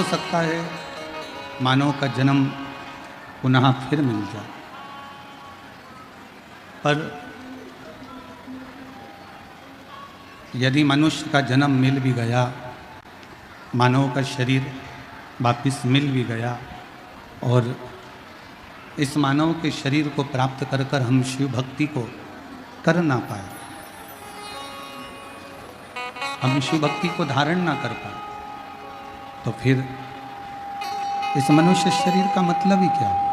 सकता है मानव का जन्म पुनः फिर मिल जाए, पर यदि मनुष्य का जन्म मिल भी गया, मानव का शरीर वापिस मिल भी गया और इस मानव के शरीर को प्राप्त कर कर हम शिव भक्ति को कर ना पाए, हम शिव भक्ति को धारण ना कर पाए, तो फिर इस मनुष्य शरीर का मतलब ही क्या हुआ?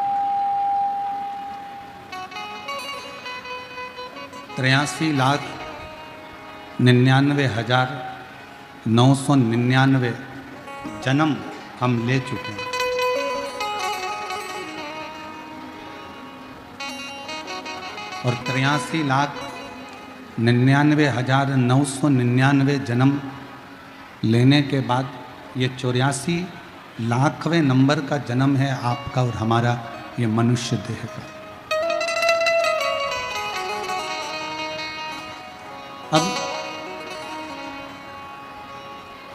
83,99,999 जन्म हम ले चुके हैं। और 83,99,999 जन्म लेने के बाद ये 84,00,000वें नंबर का जन्म है आपका और हमारा, ये मनुष्य देह का। अब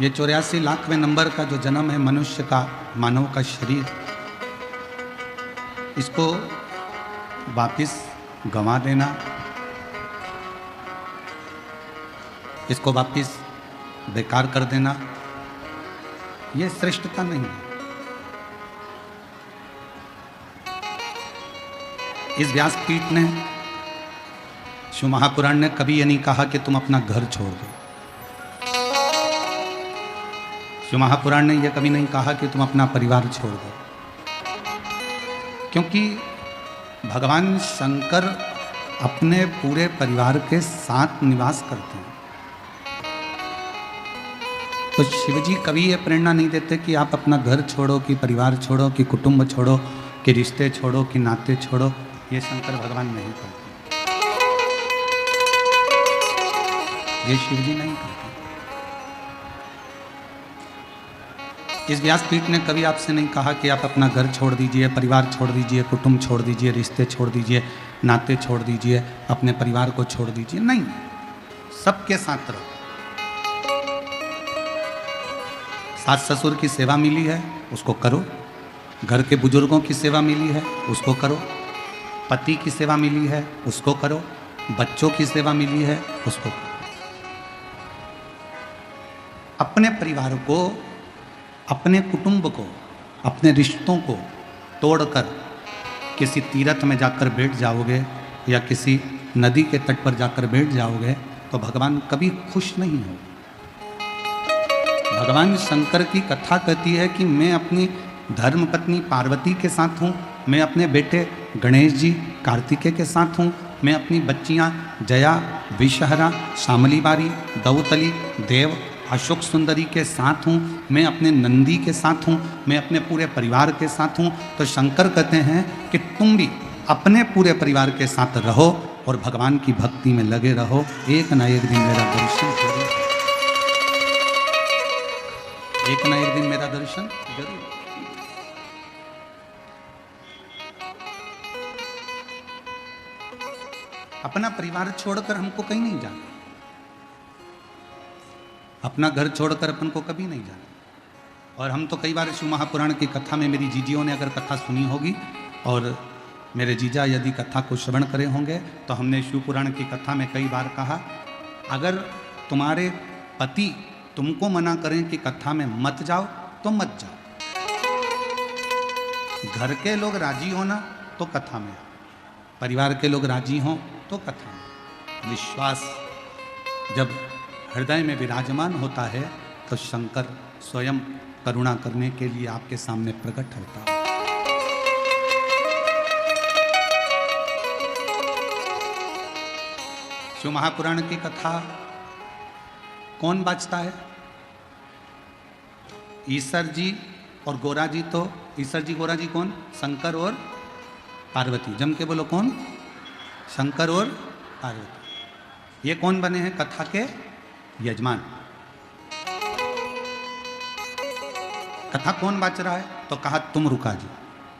ये 84,00,000वें नंबर का जो जन्म है मनुष्य का, मानव का शरीर, इसको वापिस गंवा देना, इसको वापिस बेकार कर देना, ये श्रेष्ठता नहीं है। इस व्यासपीठ ने, शिव महापुराण ने कभी ये नहीं कहा कि तुम अपना घर छोड़ दो। शिव महापुराण ने यह कभी नहीं कहा कि तुम अपना परिवार छोड़ दो, क्योंकि भगवान शंकर अपने पूरे परिवार के साथ निवास करते हैं। तो शिवजी कभी ये प्रेरणा नहीं देते कि आप अपना घर छोड़ो, कि परिवार छोड़ो, कि कुटुंब छोड़ो, कि रिश्ते छोड़ो, कि नाते छोड़ो। ये शंकर भगवान नहीं करते, ये शिवजी नहीं करते। इस व्यासपीठ ने कभी आपसे नहीं कहा कि आप अपना घर छोड़ दीजिए, परिवार छोड़ दीजिए, कुटुंब छोड़ दीजिए, रिश्ते छोड़ दीजिए, नाते छोड़ दीजिए, अपने परिवार को छोड़ दीजिए। नहीं, सबके साथ रहो। सास ससुर की सेवा मिली है, उसको करो। घर के बुजुर्गों की सेवा मिली है, उसको करो। पति की सेवा मिली है, उसको करो। बच्चों की सेवा मिली है, उसको करो। अपने परिवार को, अपने कुटुंब को, अपने रिश्तों को तोड़कर किसी तीर्थ में जाकर बैठ जाओगे या किसी नदी के तट पर जाकर बैठ जाओगे तो भगवान कभी खुश नहीं हो। भगवान शंकर की कथा कहती है कि मैं अपनी धर्मपत्नी पार्वती के साथ हूँ, मैं अपने बेटे गणेश जी कार्तिकेय के साथ हूँ, मैं अपनी बच्चियाँ जया, विषहरा, शामली बारी, दौतली, देव, अशोक सुंदरी के साथ हूँ, मैं अपने नंदी के साथ हूँ, मैं अपने पूरे परिवार के साथ हूँ। तो शंकर कहते हैं कि तुम भी अपने पूरे परिवार के साथ रहो और भगवान की भक्ति में लगे रहो। एक ना एक दिन मेरा दर्शन जरूर, एक ना एक दिन मेरा दर्शन जरूर। अपना परिवार छोड़कर हमको कहीं नहीं जाना, अपना घर छोड़कर अपन को कभी नहीं जाना। और हम तो कई बार शिव महापुराण की कथा में, मेरी जीजियों ने अगर कथा सुनी होगी और मेरे जीजा यदि कथा को श्रवण करे होंगे, तो हमने शिव पुराण की कथा में कई बार कहा, अगर तुम्हारे पति तुमको मना करें कि कथा में मत जाओ तो मत जाओ। घर के लोग राजी होना तो कथा में, परिवार के लोग राजी हों तो कथा में। विश्वास जब हृदय में विराजमान होता है तो शंकर स्वयं करुणा करने के लिए आपके सामने प्रकट होता है। शिव महापुराण की कथा कौन बाँचता है? ईश्वर जी और गोरा जी। तो ईश्वर जी गोरा जी कौन? शंकर और पार्वती। जम के बोलो कौन? शंकर और पार्वती। ये कौन बने हैं कथा के यजमान? कथा कौन बाँच रहा है? तो कहा तुम रुका जी।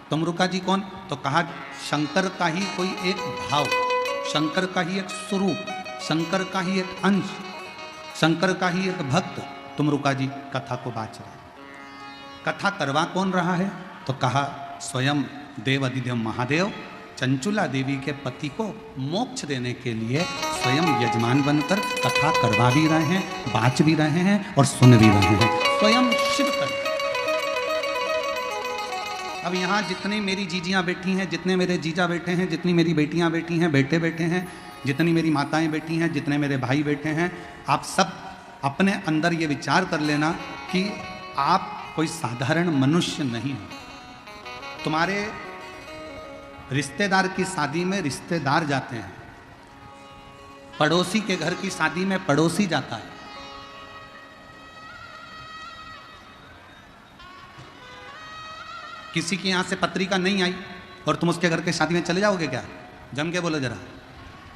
तुम रुका जी कौन? तो कहा शंकर का ही कोई एक भाव, शंकर का ही एक स्वरूप, शंकर का ही एक अंश, शंकर का ही एक भक्त तुम रुका जी कथा को बाँच रहा है। कथा करवा कौन रहा है? तो कहा स्वयं देव अधिदेव महादेव चंचुला देवी के पति को मोक्ष देने के लिए स्वयं यजमान बनकर कथा करवा भी रहे हैं, बाच भी रहे हैं और सुन भी रहे हैं, स्वयं शिव कर। अब यहाँ जितनी मेरी जीजियाँ बैठी हैं, जितने मेरे जीजा बैठे हैं, जितनी मेरी बेटियाँ बैठी हैं, बेटे बैठे हैं, जितनी मेरी माताएं बैठी हैं, जितने मेरे भाई बैठे हैं, आप सब अपने अंदर ये विचार कर लेना कि आप कोई साधारण मनुष्य नहीं हो। तुम्हारे रिश्तेदार की शादी में रिश्तेदार जाते हैं, पड़ोसी के घर की शादी में पड़ोसी जाता है। किसी के यहां से पत्रिका नहीं आई और तुम उसके घर के शादी में चले जाओगे क्या? जम के बोलो जरा।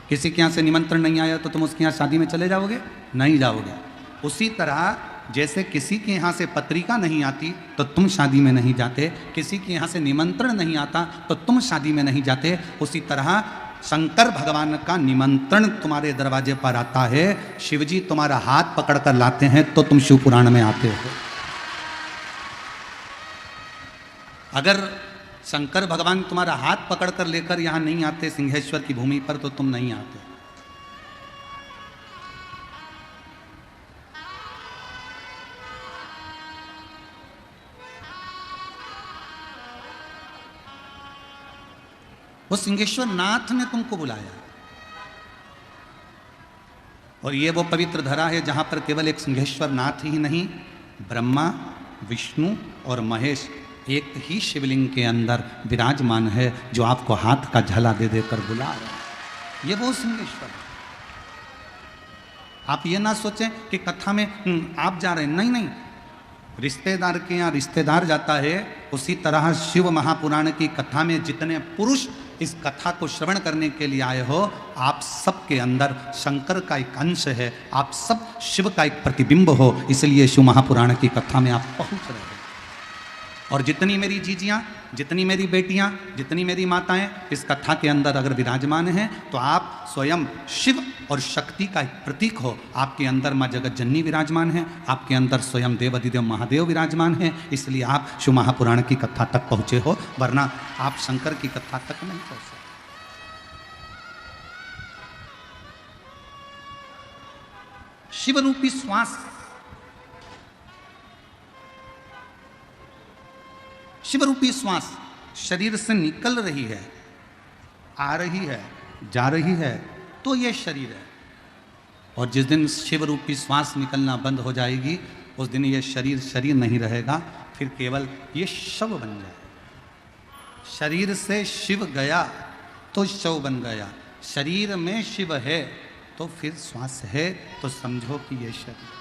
किसी के यहां से निमंत्रण नहीं आया तो तुम उसके यहां शादी में चले जाओगे? नहीं जाओगे। उसी तरह जैसे किसी के यहाँ से पत्रिका नहीं आती तो तुम शादी में नहीं जाते, किसी के यहाँ से निमंत्रण नहीं आता तो तुम शादी में नहीं जाते, उसी तरह शंकर भगवान का निमंत्रण तुम्हारे दरवाजे पर आता है, शिवजी तुम्हारा हाथ पकड़ कर लाते हैं तो तुम शिव पुराण में आते हो। अगर शंकर भगवान तुम्हारा हाथ पकड़ कर लेकर यहाँ नहीं आते सिंहेश्वर की भूमि पर तो तुम नहीं आते। वो सिंहेश्वर नाथ ने तुमको बुलाया और ये वो पवित्र धरा है जहां पर केवल एक सिंहेश्वर नाथ ही नहीं, ब्रह्मा, विष्णु और महेश एक ही शिवलिंग के अंदर विराजमान है, जो आपको हाथ का झला दे देकर बुला रहे हैं। ये वो सिंहेश्वर है। आप ये ना सोचें कि कथा में आप जा रहे हैं, नहीं नहीं, रिश्तेदार के यहाँ रिश्तेदार जाता है, उसी तरह शिव महापुराण की कथा में जितने पुरुष इस कथा को श्रवण करने के लिए आए हो, आप सब के अंदर शंकर का एक अंश है, आप सब शिव का एक प्रतिबिंब हो, इसलिए शिव महापुराण की कथा में आप पहुंच रहे हो। और जितनी मेरी जीजियाँ, जितनी मेरी बेटियाँ, जितनी मेरी माताएं इस कथा के अंदर अगर विराजमान हैं तो आप स्वयं शिव और शक्ति का एक प्रतीक हो। आपके अंदर माँ जगत जननी विराजमान है, आपके अंदर स्वयं देव अधिदेव महादेव विराजमान है, इसलिए आप शिव महापुराण की कथा तक पहुँचे हो, वरना आप शंकर की कथा तक नहीं पहुँच सकते। शिवरूपी श्वास, शिवरूपी श्वास शरीर से निकल रही है, आ रही है, जा रही है, तो ये शरीर है। और जिस दिन शिवरूपी श्वास निकलना बंद हो जाएगी, उस दिन ये शरीर शरीर नहीं रहेगा, फिर केवल ये शव बन जाए। शरीर से शिव गया तो शव बन गया, शरीर में शिव है तो फिर श्वास है, तो समझो कि ये शरीर।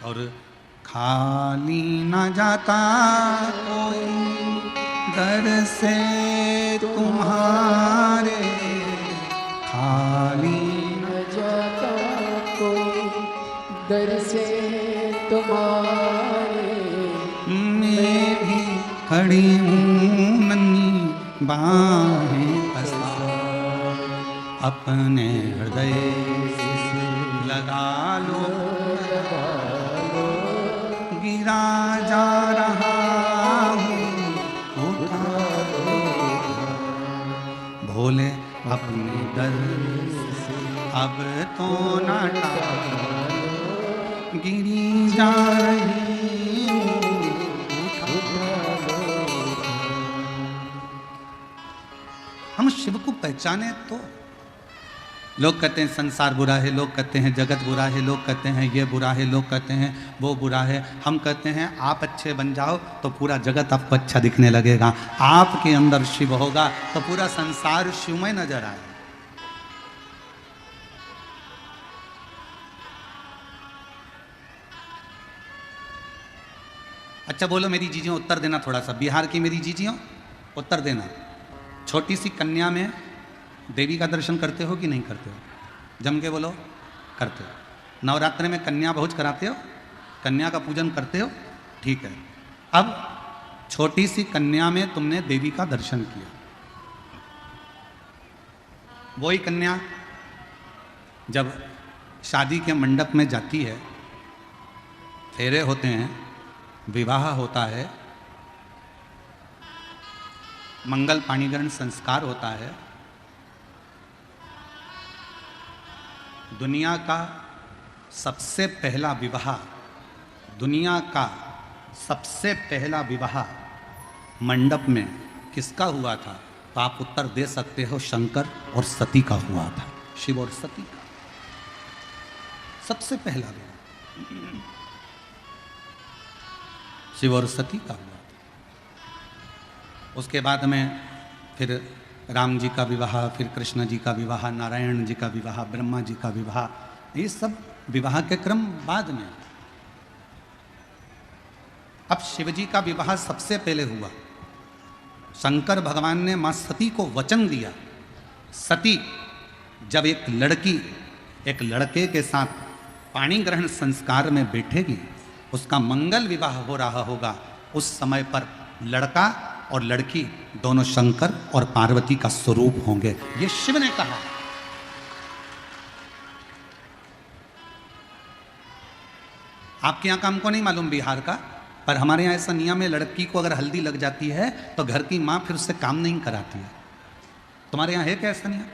और खाली न जाता कोई दर से तुम्हारे, खाली न जाता कोई दर से तुम्हारे, मैं भी खड़ी हूँ नन्ही बाहें पसार, अपने हृदय लगा लो, गिरा जा रहा हूँ उठा लो, भोले अपने दर से अब तो न टालो, गिरी जा रही हूँ उठा लो। हम शिव को पहचाने तो। लोग कहते हैं संसार बुरा है, लोग कहते हैं जगत बुरा है, लोग कहते हैं ये बुरा है, लोग कहते हैं वो बुरा है। हम कहते हैं आप अच्छे बन जाओ तो पूरा जगत आपको अच्छा दिखने लगेगा, आपके अंदर शिव होगा तो पूरा संसार शिवमय नजर आए। अच्छा बोलो मेरी जीजियों, उत्तर देना थोड़ा सा, बिहार की मेरी जीजियों उत्तर देना। छोटी सी कन्या में देवी का दर्शन करते हो कि नहीं करते हो? जम के बोलो, करते हो। नवरात्रि में कन्या भोज कराते हो, कन्या का पूजन करते हो, ठीक है। अब छोटी सी कन्या में तुमने देवी का दर्शन किया, वही कन्या जब शादी के मंडप में जाती है, फेरे होते हैं, विवाह होता है, मंगल पाणिग्रहण संस्कार होता है, दुनिया का सबसे पहला विवाह, दुनिया का सबसे पहला विवाह मंडप में किसका हुआ था? तो आप उत्तर दे सकते हो, शंकर और सती का हुआ था। शिव और सती का सबसे पहला विवाह शिव और सती का हुआ था। उसके बाद में फिर राम जी का विवाह, फिर कृष्ण जी का विवाह, नारायण जी का विवाह, ब्रह्मा जी का विवाह, ये सब विवाह के क्रम बाद में। अब शिव जी का विवाह सबसे पहले हुआ। शंकर भगवान ने मां सती को वचन दिया, सती जब एक लड़की एक लड़के के साथ पाणी ग्रहण संस्कार में बैठेगी, उसका मंगल विवाह हो रहा होगा, उस समय पर लड़का और लड़की दोनों शंकर और पार्वती का स्वरूप होंगे। ये शिव ने कहा। आपके यहां का हमको नहीं मालूम बिहार का, पर हमारे यहाँ ऐसा नियम है, लड़की को अगर हल्दी लग जाती है तो घर की माँ फिर उससे काम नहीं कराती है। तुम्हारे यहाँ है क्या ऐसा नियम?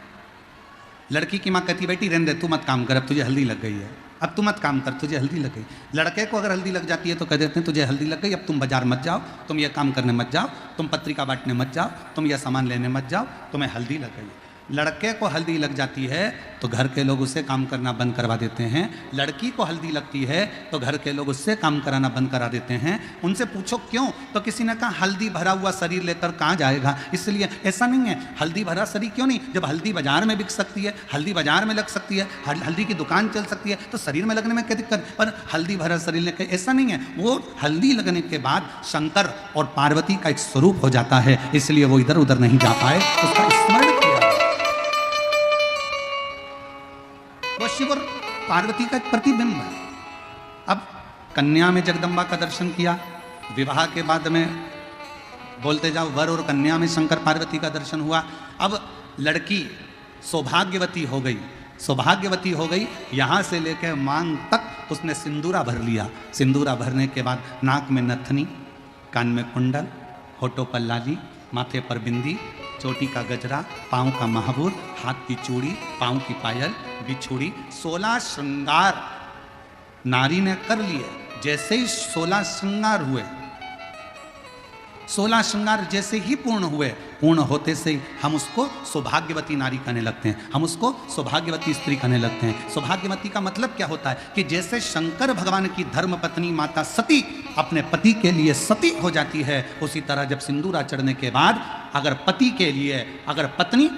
लड़की की माँ कहती बेटी रहने दे, तू मत काम कर, अब तुझे हल्दी लग गई है, अब तू मत काम कर, तुझे हल्दी लग गई। लड़के को अगर हल्दी लग जाती है तो कह देते हैं तुझे हल्दी लग गई, अब तुम बाजार मत जाओ, तुम ये काम करने मत जाओ, तुम पत्रिका बांटने मत जाओ, तुम यह सामान लेने मत जाओ, तुम्हें हल्दी लग गई। लड़के को हल्दी लग जाती है तो घर के लोग उससे काम करना बंद करवा देते हैं। लड़की को हल्दी लगती है तो घर के लोग उससे काम कराना बंद करा देते हैं। उनसे पूछो क्यों, तो किसी ने कहा हल्दी भरा हुआ शरीर लेकर कहाँ जाएगा, इसलिए। ऐसा नहीं है, हल्दी भरा शरीर क्यों नहीं, जब हल्दी बाजार में बिक सकती है, हल्दी बाजार में लग सकती है, हल्दी की दुकान चल सकती है, तो शरीर में लगने में क्या दिक्कत? पर हल्दी भरा शरीर लेकर, ऐसा नहीं है। वो हल्दी लगने के बाद शंकर और पार्वती का एक स्वरूप हो जाता है, इसलिए वो इधर उधर नहीं जा पाए, उसका स्मरण किया। वो शिव और पार्वती का एक प्रतिबिंब है। अब कन्या में जगदम्बा का दर्शन किया, विवाह के बाद में बोलते जाओ वर और कन्या में शंकर पार्वती का दर्शन हुआ। अब लड़की सौभाग्यवती हो गई, सौभाग्यवती हो गई, यहाँ से लेकर मांग तक उसने सिंदूरा भर लिया। सिंदूरा भरने के बाद नाक में नथनी, कान में कुंडल, होठों पर लाली, माथे पर बिंदी, चोटी का गजरा, पाँव का महाबूर, हाथ की चूड़ी, पाँव की पायल, बिछुड़ी, 16 श्रृंगार नारी ने कर लिए। जैसे ही 16 श्रृंगार हुए, 16 श्रृंगार जैसे ही पूर्ण हुए, पूर्ण होते से ही हम उसको सौभाग्यवती नारी कहने लगते हैं, हम उसको सौभाग्यवती स्त्री कहने लगते हैं। सौभाग्यवती का मतलब क्या होता है कि जैसे शंकर भगवान की धर्म पत्नी माता सती अपने पति के लिए सती हो जाती है, उसी तरह जब सिंदूरा चढ़ने के बाद अगर पति के लिए, अगर पत्नी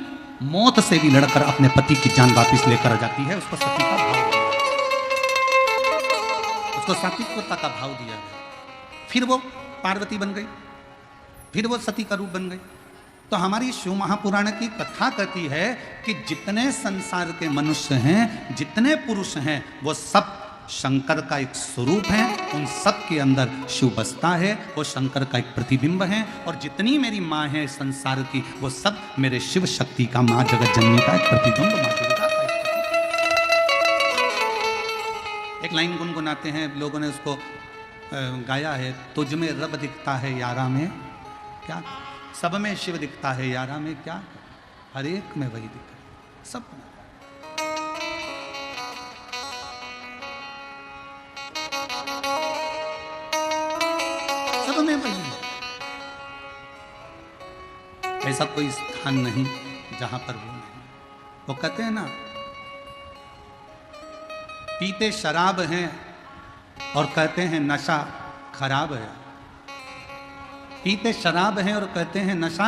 मौत से भी लड़कर अपने पति की जान वापिस लेकर आ जाती है, उसको सती का भाव, उसको सात्विकता का भाव दिया गया। फिर वो पार्वती बन गई, फिर वो सती का रूप बन गई। तो हमारी शिव महापुराण की कथा कहती है कि जितने संसार के मनुष्य हैं, जितने पुरुष हैं, वो सब शंकर का एक स्वरूप है, उन सब के अंदर शिव बसता है, वो शंकर का एक प्रतिबिंब है। और जितनी मेरी माँ है संसार की, वो सब मेरे शिव शक्ति का, माँ जगत जननी का एक प्रतिबिंब, माँ दुर्गा का एक प्रतिबिंब। एक लाइन गुनगुनाते हैं, लोगों ने उसको गाया है, तुझ में रब दिखता है यारा में क्या, सब में शिव दिखता है यारा में क्या, हर एक में वही दिखता है, सब में। सब में वही है। ऐसा कोई स्थान नहीं जहां पर वो नहीं। वो कहते हैं ना, पीते शराब हैं और कहते हैं नशा खराब है, पीते शराब हैं और कहते हैं नशा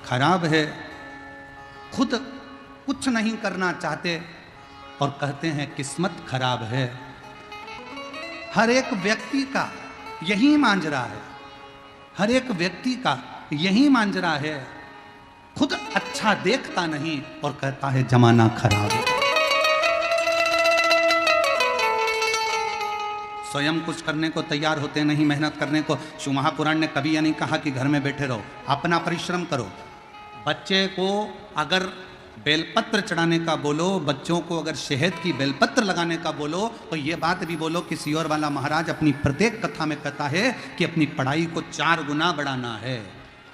खराब है, खुद कुछ नहीं करना चाहते और कहते हैं किस्मत खराब है। हर एक व्यक्ति का यही मांजरा है, हर एक व्यक्ति का यही मांजरा है, खुद अच्छा देखता नहीं और कहता है जमाना खराब है। स्वयं कुछ करने को तैयार होते नहीं, मेहनत करने को। शिव महापुराण ने कभी यह नहीं कहा कि घर में बैठे रहो, अपना परिश्रम करो। बच्चे को अगर बेलपत्र चढ़ाने का बोलो, बच्चों को अगर शहद की बेलपत्र लगाने का बोलो, तो ये बात भी बोलो कि सियोर वाला महाराज अपनी प्रत्येक कथा में कहता है कि अपनी पढ़ाई को 4 गुना बढ़ाना है,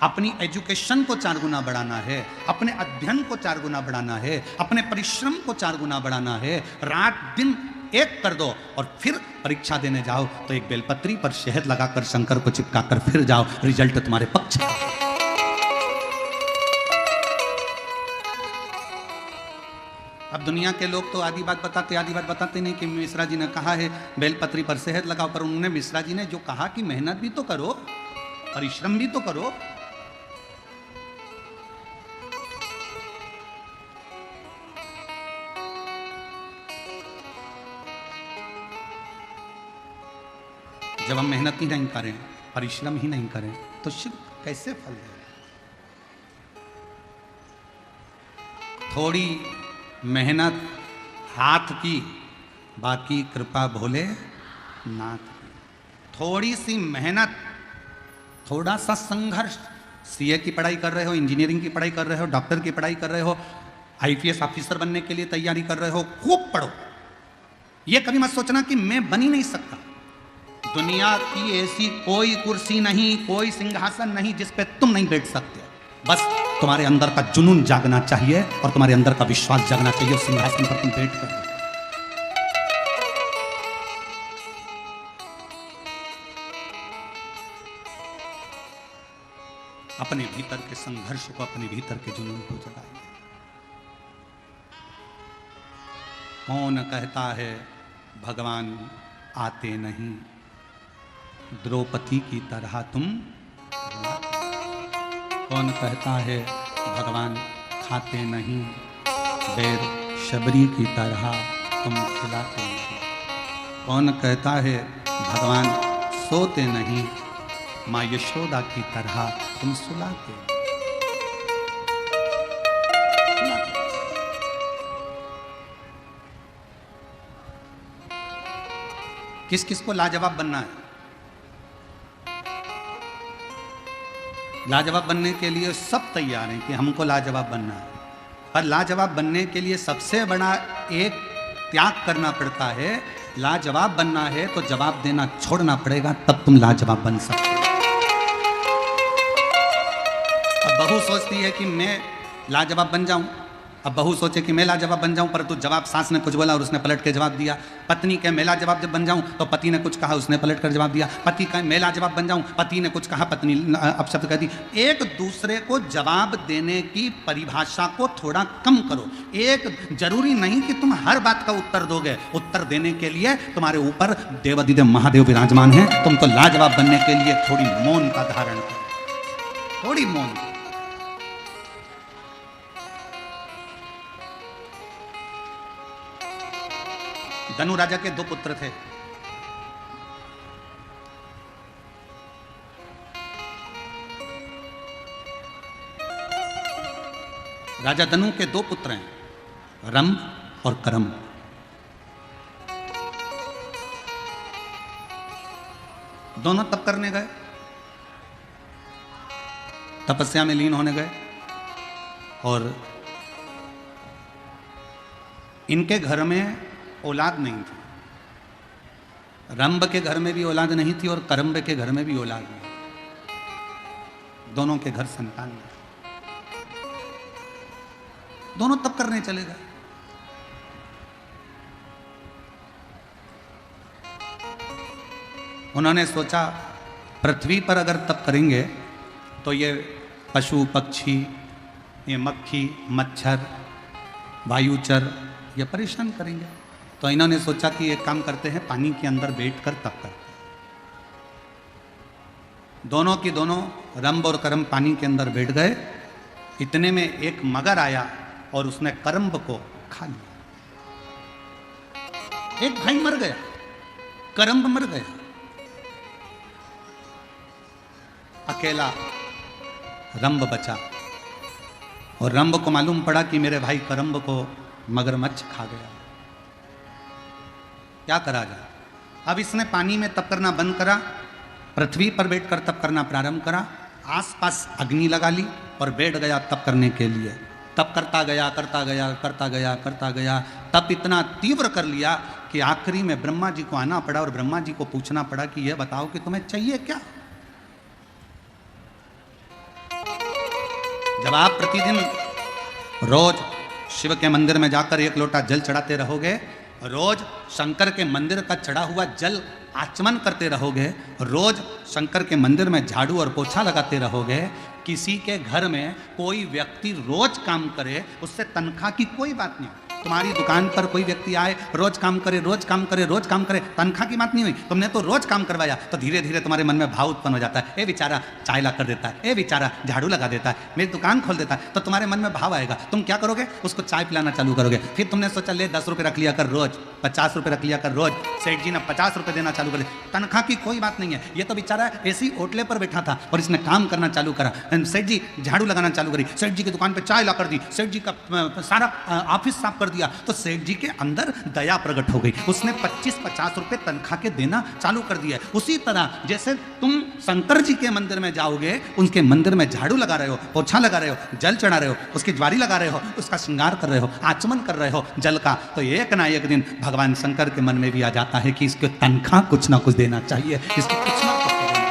अपनी एजुकेशन को 4 गुना बढ़ाना है, अपने अध्ययन को 4 गुना बढ़ाना है, अपने परिश्रम को 4 गुना बढ़ाना है। रात दिन एक कर दो और फिर परीक्षा देने जाओ तो एक बेलपत्री पर शहद लगाकर शंकर को चिपकाकर फिर जाओ, रिजल्ट तुम्हारे पक्ष है। अब दुनिया के लोग तो आधी बात बताते नहीं कि मिश्रा जी ने कहा है बेलपत्री पर शहद लगाओ, पर उन्होंने मिश्रा जी ने जो कहा कि मेहनत भी तो करो, परिश्रम भी तो करो। जब हम मेहनत ही नहीं करें, परिश्रम ही नहीं करें, तो शिव कैसे फल दे? थोड़ी मेहनत हाथ की, बाकी कृपा भोले नाथ की। थोड़ी सी मेहनत, थोड़ा सा संघर्ष, सीए की पढ़ाई कर रहे हो, इंजीनियरिंग की पढ़ाई कर रहे हो, डॉक्टर की पढ़ाई कर रहे हो, आईपीएस ऑफिसर बनने के लिए तैयारी कर रहे हो, खूब पढ़ो। ये कभी मत सोचना कि मैं बन ही नहीं सकता। दुनिया की ऐसी कोई कुर्सी नहीं, कोई सिंहासन नहीं जिस पे तुम नहीं बैठ सकते। बस तुम्हारे अंदर का जुनून जागना चाहिए और तुम्हारे अंदर का विश्वास जागना चाहिए, उस सिंहासन पर तुम बैठ कर। अपने भीतर के संघर्ष को, अपने भीतर के जुनून को जगाइए। कौन कहता है भगवान आते नहीं, द्रौपदी की तरह तुम। कौन कहता है भगवान खाते नहीं, बैर शबरी की तरह तुम खिलाते नहीं। कौन कहता है भगवान सोते नहीं, माँ यशोदा की तरह तुम सुलाते। किस किस को लाजवाब बनना है? लाजवाब बनने के लिए सब तैयार हैं कि हमको लाजवाब बनना है, पर लाजवाब बनने के लिए सबसे बड़ा एक त्याग करना पड़ता है। लाजवाब बनना है तो जवाब देना छोड़ना पड़ेगा, तब तुम लाजवाब बन सकते हो। अब बहू सोचती है कि मैं लाजवाब बन जाऊं, अब बहू सोचे कि मैं लाजवाब बन जाऊं, परंतु जवाब सास ने कुछ बोला और उसने पलट के जवाब दिया। पत्नी के मैं लाजवाब जब बन जाऊं तो पति ने कुछ कहा, उसने पलट कर जवाब दिया। पति का मैं लाजवाब बन जाऊं, पति ने कुछ कहा, पत्नी अपशब्द कह दी। एक दूसरे को जवाब देने की परिभाषा को थोड़ा कम करो। एक जरूरी नहीं कि तुम हर बात का उत्तर दोगे, उत्तर देने के लिए तुम्हारे ऊपर देवाधिदेव महादेव विराजमान है। तुम तो लाजवाब बनने के लिए थोड़ी मौन का धारण करो, थोड़ी मौन। धनु राजा के 2 पुत्र थे। राजा धनु के 2 पुत्र हैं, रंभ और करम। दोनों तप करने गए, तपस्या में लीन होने गए, और इनके घर में औलाद नहीं थी। रंभ के घर में भी औलाद नहीं थी और करम्ब के घर में भी औलाद नहीं। दोनों के घर संतान नहीं। दोनों तप करने चले गए। उन्होंने सोचा पृथ्वी पर अगर तप करेंगे तो ये पशु पक्षी, ये मक्खी मच्छर वायुचर ये परेशान करेंगे। तो इन्होंने सोचा कि एक काम करते हैं, पानी के अंदर बैठकर तप करते हैं। दोनों की दोनों रंभ और करम पानी के अंदर बैठ गए। इतने में एक मगर आया और उसने करम्ब को खा लिया। एक भाई मर गया, करम्ब मर गया। अकेला रंभ बचा और रंभ को मालूम पड़ा कि मेरे भाई करम्ब को मगरमच्छ खा गया। क्या करा जाए? अब इसने पानी में तप करना बंद करा, पृथ्वी पर बैठकर तप करना प्रारंभ करा। आसपास अग्नि लगा ली और बैठ गया तप करने के लिए। तब करता गया करता गया करता गया करता गया, तब इतना तीव्र कर लिया कि आखिरी में ब्रह्मा जी को आना पड़ा और ब्रह्मा जी को पूछना पड़ा कि यह बताओ कि तुम्हें चाहिए क्या। जब आप प्रतिदिन रोज शिव के मंदिर में जाकर एक लोटा जल चढ़ाते रहोगे, रोज शंकर के मंदिर का चढ़ा हुआ जल आचमन करते रहोगे, रोज शंकर के मंदिर में झाड़ू और पोछा लगाते रहोगे, किसी के घर में कोई व्यक्ति रोज काम करे, उससे तनख्वाह की कोई बात नहीं। तुम्हारी दुकान पर कोई व्यक्ति आए, रोज काम करे रोज काम करे रोज काम करे, तनख्वाह की बात नहीं हुई, तुमने तो रोज काम करवाया, तो धीरे धीरे तुम्हारे मन में भाव उत्पन्न हो जाता है, ए बेचारा चाय ला कर देता है, ए बेचारा झाड़ू लगा देता है, मेरी दुकान खोल देता है, तो तुम्हारे मन में भाव आएगा। तुम क्या करोगे, उसको चाय पिलाना चालू करोगे। फिर तुमने सोचा ले 10 रुपये रख लिया कर रोज, 50 रुपये रख लिया कर रोज, सेठ जी ने 50 रुपये देना चालू कर दिया। तनख्वाह की कोई बात नहीं है, ये तो बेचारा ऐसी ओटले पर बैठा था और इसने काम करना चालू करा, सेठ जी झाड़ू लगाना चालू करी, सेठ जी की दुकान पर चाय ला कर दी, सेठ जी का सारा ऑफिस साफ कर दिया, तो सेठ जी के अंदर दया प्रकट हो गई, उसने 25-50 रुपए तनख्वाह के देना चालू कर दिया। उसी तरह जैसे तुम शंकर जी के मंदिर में जाओगे, उनके मंदिर में झाड़ू लगा रहे हो, पोछा लगा रहे हो, जल चढ़ा रहे हो, उसकी ज्वारी लगा रहे हो, उसका श्रृंगार कर रहे हो, आचमन कर रहे हो जल का, तो एक ना एक दिन भगवान शंकर के मन में भी आ जाता है कि इसको तनख्वाह कुछ ना कुछ देना चाहिए, इसको कुछ ना कुछ देना चाहिए।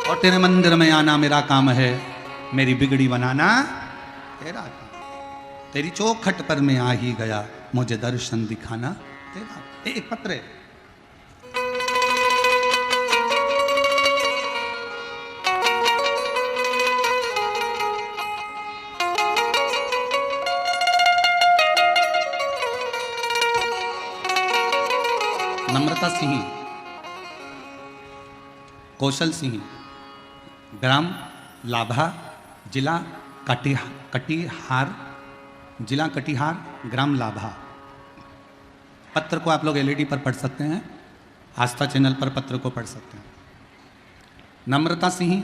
और तेरे मंदिर में आना मेरा काम है, मेरी बिगड़ी बनाना तेरा काम, तेरी चौखट पर मैं आ ही गया, मुझे दर्शन दिखाना तेरा। एक पत्र है, नम्रता सिंह, कौशल सिंह, ग्राम लाभा, जिला कटिहार, जिला कटिहार, ग्राम लाभा। पत्र को आप लोग एलईडी पर पढ़ सकते हैं, आस्था चैनल पर पत्र को पढ़ सकते हैं। नम्रता सिंह,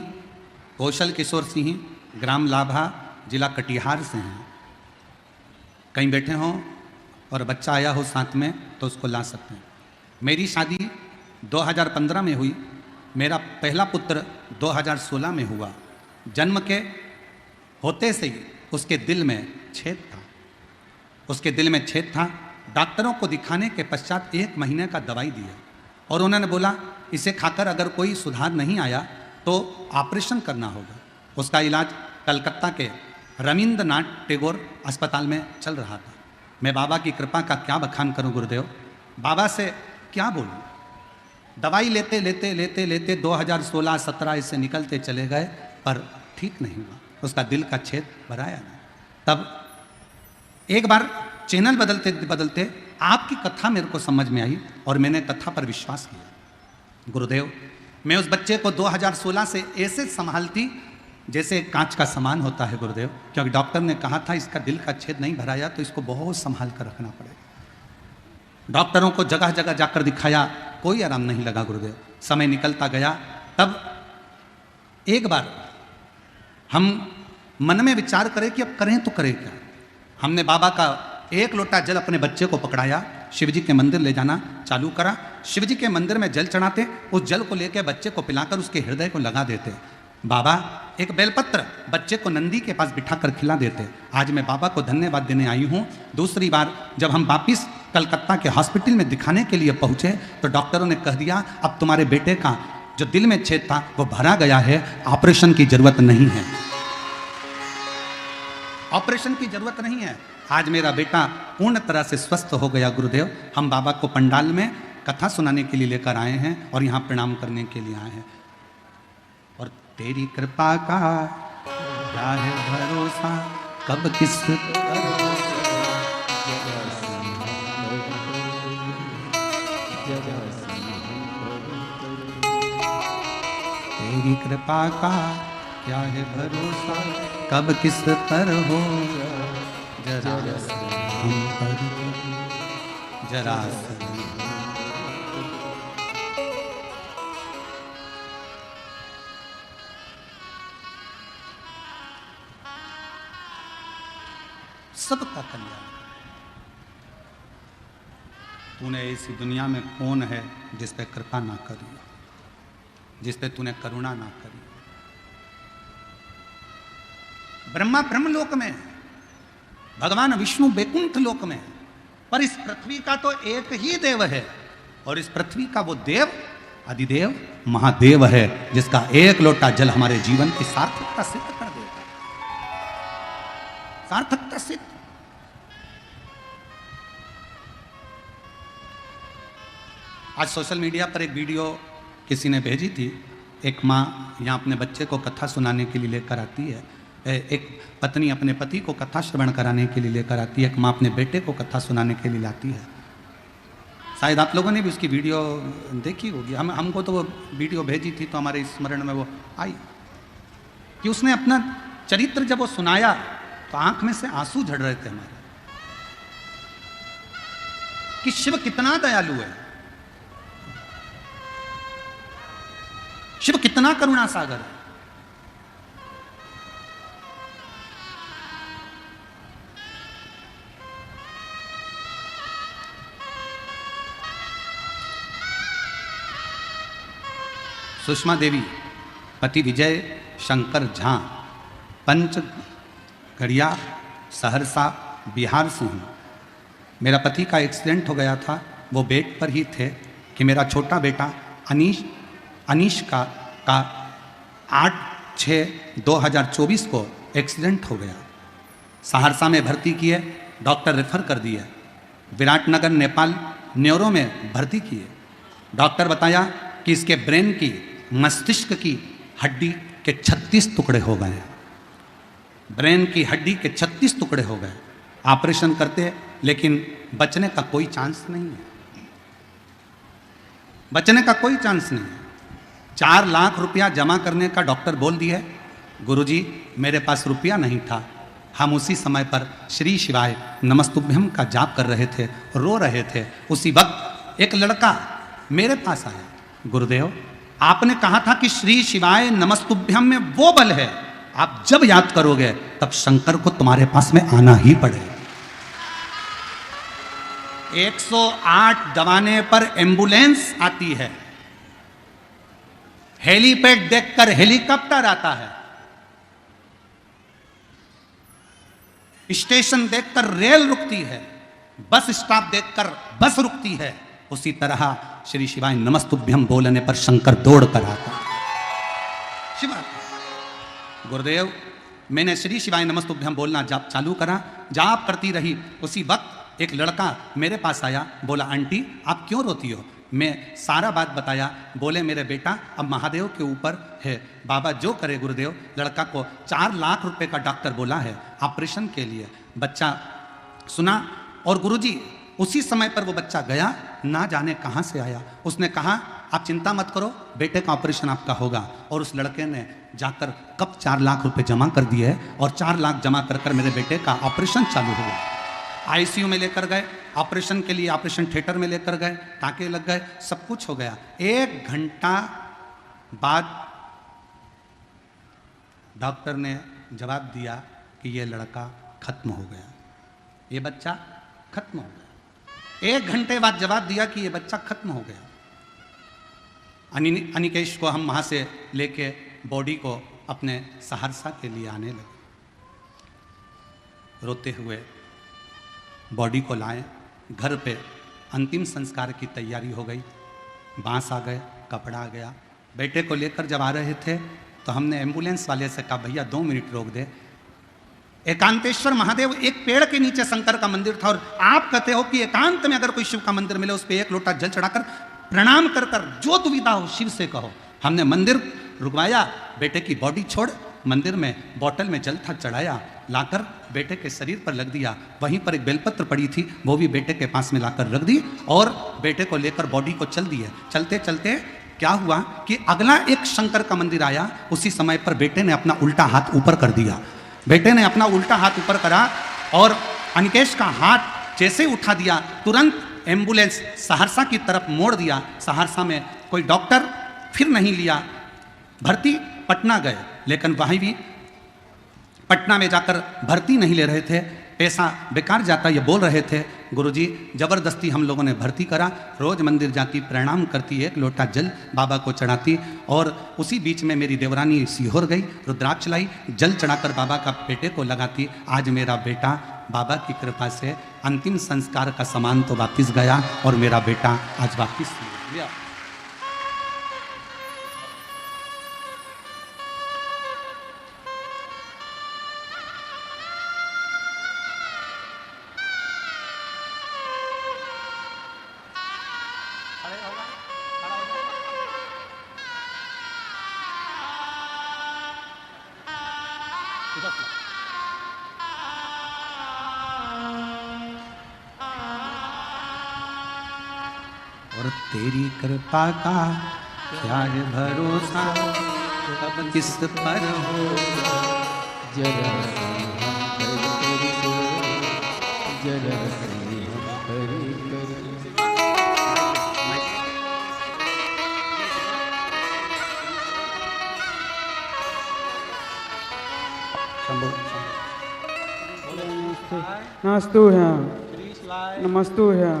कौशल किशोर सिंह, ग्राम लाभा, जिला कटिहार से हैं। कहीं बैठे हों और बच्चा आया हो साथ में तो उसको ला सकते हैं। मेरी शादी 2015 में हुई, मेरा पहला पुत्र 2016 में हुआ। जन्म के होते से ही उसके दिल में छेद था, उसके दिल में छेद था। डॉक्टरों को दिखाने के पश्चात 1 महीने का दवाई दिया और उन्होंने बोला इसे खाकर अगर कोई सुधार नहीं आया तो ऑपरेशन करना होगा। उसका इलाज कलकत्ता के रविंद्रनाथ टैगोर अस्पताल में चल रहा था। मैं बाबा की कृपा का क्या बखान करूं गुरुदेव, बाबा से क्या बोलूं। दवाई लेते लेते लेते लेते 2016-17 इससे निकलते चले गए पर ठीक नहीं हुआ, उसका दिल का छेद भराया नहीं। तब एक बार चैनल बदलते बदलते आपकी कथा मेरे को समझ में आई और मैंने कथा पर विश्वास किया। गुरुदेव, मैं उस बच्चे को 2016 से ऐसे संभालती जैसे कांच का सामान होता है गुरुदेव, क्योंकि डॉक्टर ने कहा था इसका दिल का छेद नहीं भराया तो इसको बहुत संभाल कर रखना पड़ेगा। डॉक्टरों को जगह जगह जाकर दिखाया, कोई आराम नहीं लगा गुरुदेव। समय निकलता गया, तब एक बार हम मन में विचार करें कि अब करें तो करें क्या। हमने बाबा का 1 लोटा जल अपने बच्चे को पकड़ाया, शिवजी के मंदिर ले जाना चालू करा। शिवजी के मंदिर में जल चढ़ाते, उस जल को लेकर बच्चे को पिलाकर उसके हृदय को लगा देते। बाबा एक बेलपत्र बच्चे को नंदी के पास बिठाकर खिला देते। आज मैं बाबा को धन्यवाद देने आई हूँ। दूसरी बार जब हम वापिस कलकत्ता के हॉस्पिटल में दिखाने के लिए पहुँचे तो डॉक्टरों ने कह दिया अब तुम्हारे बेटे का जो दिल में छेद था वो भरा गया है, ऑपरेशन की जरूरत नहीं है, ऑपरेशन की जरूरत नहीं है। आज मेरा बेटा पूर्ण तरह से स्वस्थ हो गया गुरुदेव। हम बाबा को पंडाल में कथा सुनाने के लिए लेकर आए हैं और यहाँ प्रणाम करने के लिए आए हैं। और तेरी कृपा का क्या है भरोसा, कब किस तेरी कृपा का क्या है भरोसा, कब किस पर हो जरा हम पर जरा सबका कल्याण। तूने ऐसी दुनिया में कौन है जिस पे कृपा ना करी, जिस पे तूने करुणा ना करी। ब्रह्मा ब्रह्मलोक में है, भगवान विष्णु बैकुंठ लोक में है, पर इस पृथ्वी का तो एक ही देव है, और इस पृथ्वी का वो देव अधिदेव महादेव है, जिसका एक लोटा जल हमारे जीवन की सार्थकता सिद्ध कर देगा, सार्थकता सिद्ध। आज सोशल मीडिया पर एक वीडियो किसी ने भेजी थी। एक माँ यहाँ अपने बच्चे को कथा सुनाने के लिए लेकर आती है, एक पत्नी अपने पति को कथा श्रवण कराने के लिए लेकर आती है, एक माँ अपने बेटे को कथा सुनाने के लिए लाती है। शायद आप लोगों ने भी उसकी वीडियो देखी होगी। हमको तो वो वीडियो भेजी थी तो हमारे स्मरण में वो आई कि उसने अपना चरित्र जब वो सुनाया तो आंख में से आंसू झड़ रहे थे हमारे, कि शिव कितना दयालु है, शिव कितना करुणा सागर है। सुषमा देवी, पति विजय शंकर झा, पंचगढ़िया, सहरसा, बिहार से हूँ। मेरा पति का एक्सीडेंट हो गया था, वो बेड पर ही थे कि मेरा छोटा बेटा अनीश का 8/6/2024 को एक्सीडेंट हो गया। सहरसा में भर्ती किए, डॉक्टर रेफर कर दिए, विराटनगर नेपाल न्यूरो में भर्ती किए। डॉक्टर बताया कि इसके ब्रेन की, मस्तिष्क की हड्डी के 36 टुकड़े हो गए, ब्रेन की हड्डी के 36 टुकड़े हो गए। ऑपरेशन करते लेकिन बचने का कोई चांस नहीं है, बचने का कोई चांस नहीं है। 4 लाख रुपया जमा करने का डॉक्टर बोल दिए। गुरुजी मेरे पास रुपया नहीं था, हम उसी समय पर श्री शिवाय नमस्तुभ्यम का जाप कर रहे थे, रो रहे थे। उसी वक्त एक लड़का मेरे पास आया, गुरुदेव आपने कहा था कि श्री शिवाय नमस्तुभ्यम में वो बल है, आप जब याद करोगे तब शंकर को तुम्हारे पास में आना ही पड़ेगा। 108 दबाने पर एम्बुलेंस आती है, हेलीपैड देखकर हेलीकॉप्टर आता है, स्टेशन देखकर रेल रुकती है, बस स्टॉप देखकर बस रुकती है। उसी तरह श्री शिवाय नमस्तुभ्यम बोलने पर शंकर दौड़ कर आता। शिवा गुरुदेव मैंने श्री शिवाय नमस्तुभ्यम बोलना जाप चालू करा, जाप करती रही। उसी वक्त एक लड़का मेरे पास आया, बोला आंटी आप क्यों रोती हो? मैं सारा बात बताया। बोले मेरे बेटा अब महादेव के ऊपर है, बाबा जो करे गुरुदेव। लड़का को 4 लाख रुपए का डॉक्टर बोला है ऑपरेशन के लिए। बच्चा सुना और गुरुजी उसी समय पर वो बच्चा गया, ना जाने कहाँ से आया। उसने कहा आप चिंता मत करो, बेटे का ऑपरेशन आपका होगा। और उस लड़के ने जाकर कब 4 लाख रुपए जमा कर दिए और 4 लाख जमा कर मेरे बेटे का ऑपरेशन चालू हुआ। आईसीयू में लेकर गए, ऑपरेशन के लिए ऑपरेशन थिएटर में लेकर गए, टाँके लग गए, सब कुछ हो गया। 1 घंटा बाद डॉक्टर ने जवाब दिया कि ये लड़का खत्म हो गया, ये बच्चा खत्म हो गया। 1 घंटे बाद जवाब दिया कि ये बच्चा खत्म हो गया। अनिकेश को हम वहाँ से लेके बॉडी को अपने सहरसा के लिए आने लगे। रोते हुए बॉडी को लाए, घर पे अंतिम संस्कार की तैयारी हो गई। बांस आ गए, कपड़ा आ गया। बेटे को लेकर जब आ रहे थे तो हमने एम्बुलेंस वाले से कहा भैया 2 मिनट रोक दे। एकांतेश्वर महादेव एक पेड़ के नीचे शंकर का मंदिर था, और आप कहते हो कि एकांत में अगर कोई शिव का मंदिर मिले उस पर 1 लोटा जल चढ़ाकर प्रणाम कर कर जो दुविधा हो शिव से कहो। हमने मंदिर रुकवाया, बेटे की बॉडी छोड़ मंदिर में बोतल में जल था चढ़ाया, लाकर बेटे के शरीर पर लग दिया। वहीं पर एक बेलपत्र पड़ी थी, वो भी बेटे के पास में लाकर रख दी और बेटे को लेकर बॉडी को चल दिए। चलते चलते क्या हुआ कि अगला एक शंकर का मंदिर आया। उसी समय पर बेटे ने अपना उल्टा हाथ ऊपर कर दिया। बेटे ने अपना उल्टा हाथ ऊपर करा और अनिकेश का हाथ जैसे उठा दिया, तुरंत एम्बुलेंस सहरसा की तरफ मोड़ दिया। सहरसा में कोई डॉक्टर फिर नहीं लिया, भर्ती पटना गए, लेकिन वहीं भी पटना में जाकर भर्ती नहीं ले रहे थे। पैसा बेकार जाता, ये बोल रहे थे। गुरुजी ज़बरदस्ती हम लोगों ने भर्ती करा, रोज़ मंदिर जाती, प्रणाम करती, एक लोटा जल बाबा को चढ़ाती, और उसी बीच में मेरी देवरानी सीहोर गई, रुद्राक्ष लाई, जल चढ़ाकर बाबा का बेटे को लगाती। आज मेरा बेटा बाबा की कृपा से अंतिम संस्कार का सामान तो वापस गया, और मेरा बेटा आज वापस गया। और तेरी कृपा का क्या है भरोसा, कब किस पर हो जरा जरा हरि नमस्तु है, नमस्तु है।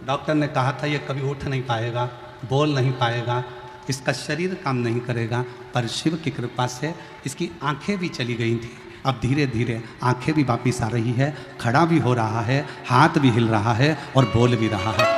डॉक्टर ने कहा था ये कभी उठ नहीं पाएगा, बोल नहीं पाएगा, इसका शरीर काम नहीं करेगा, पर शिव की कृपा से इसकी आंखें भी चली गई थी, अब धीरे धीरे आंखें भी वापिस आ रही है, खड़ा भी हो रहा है, हाथ भी हिल रहा है और बोल भी रहा है।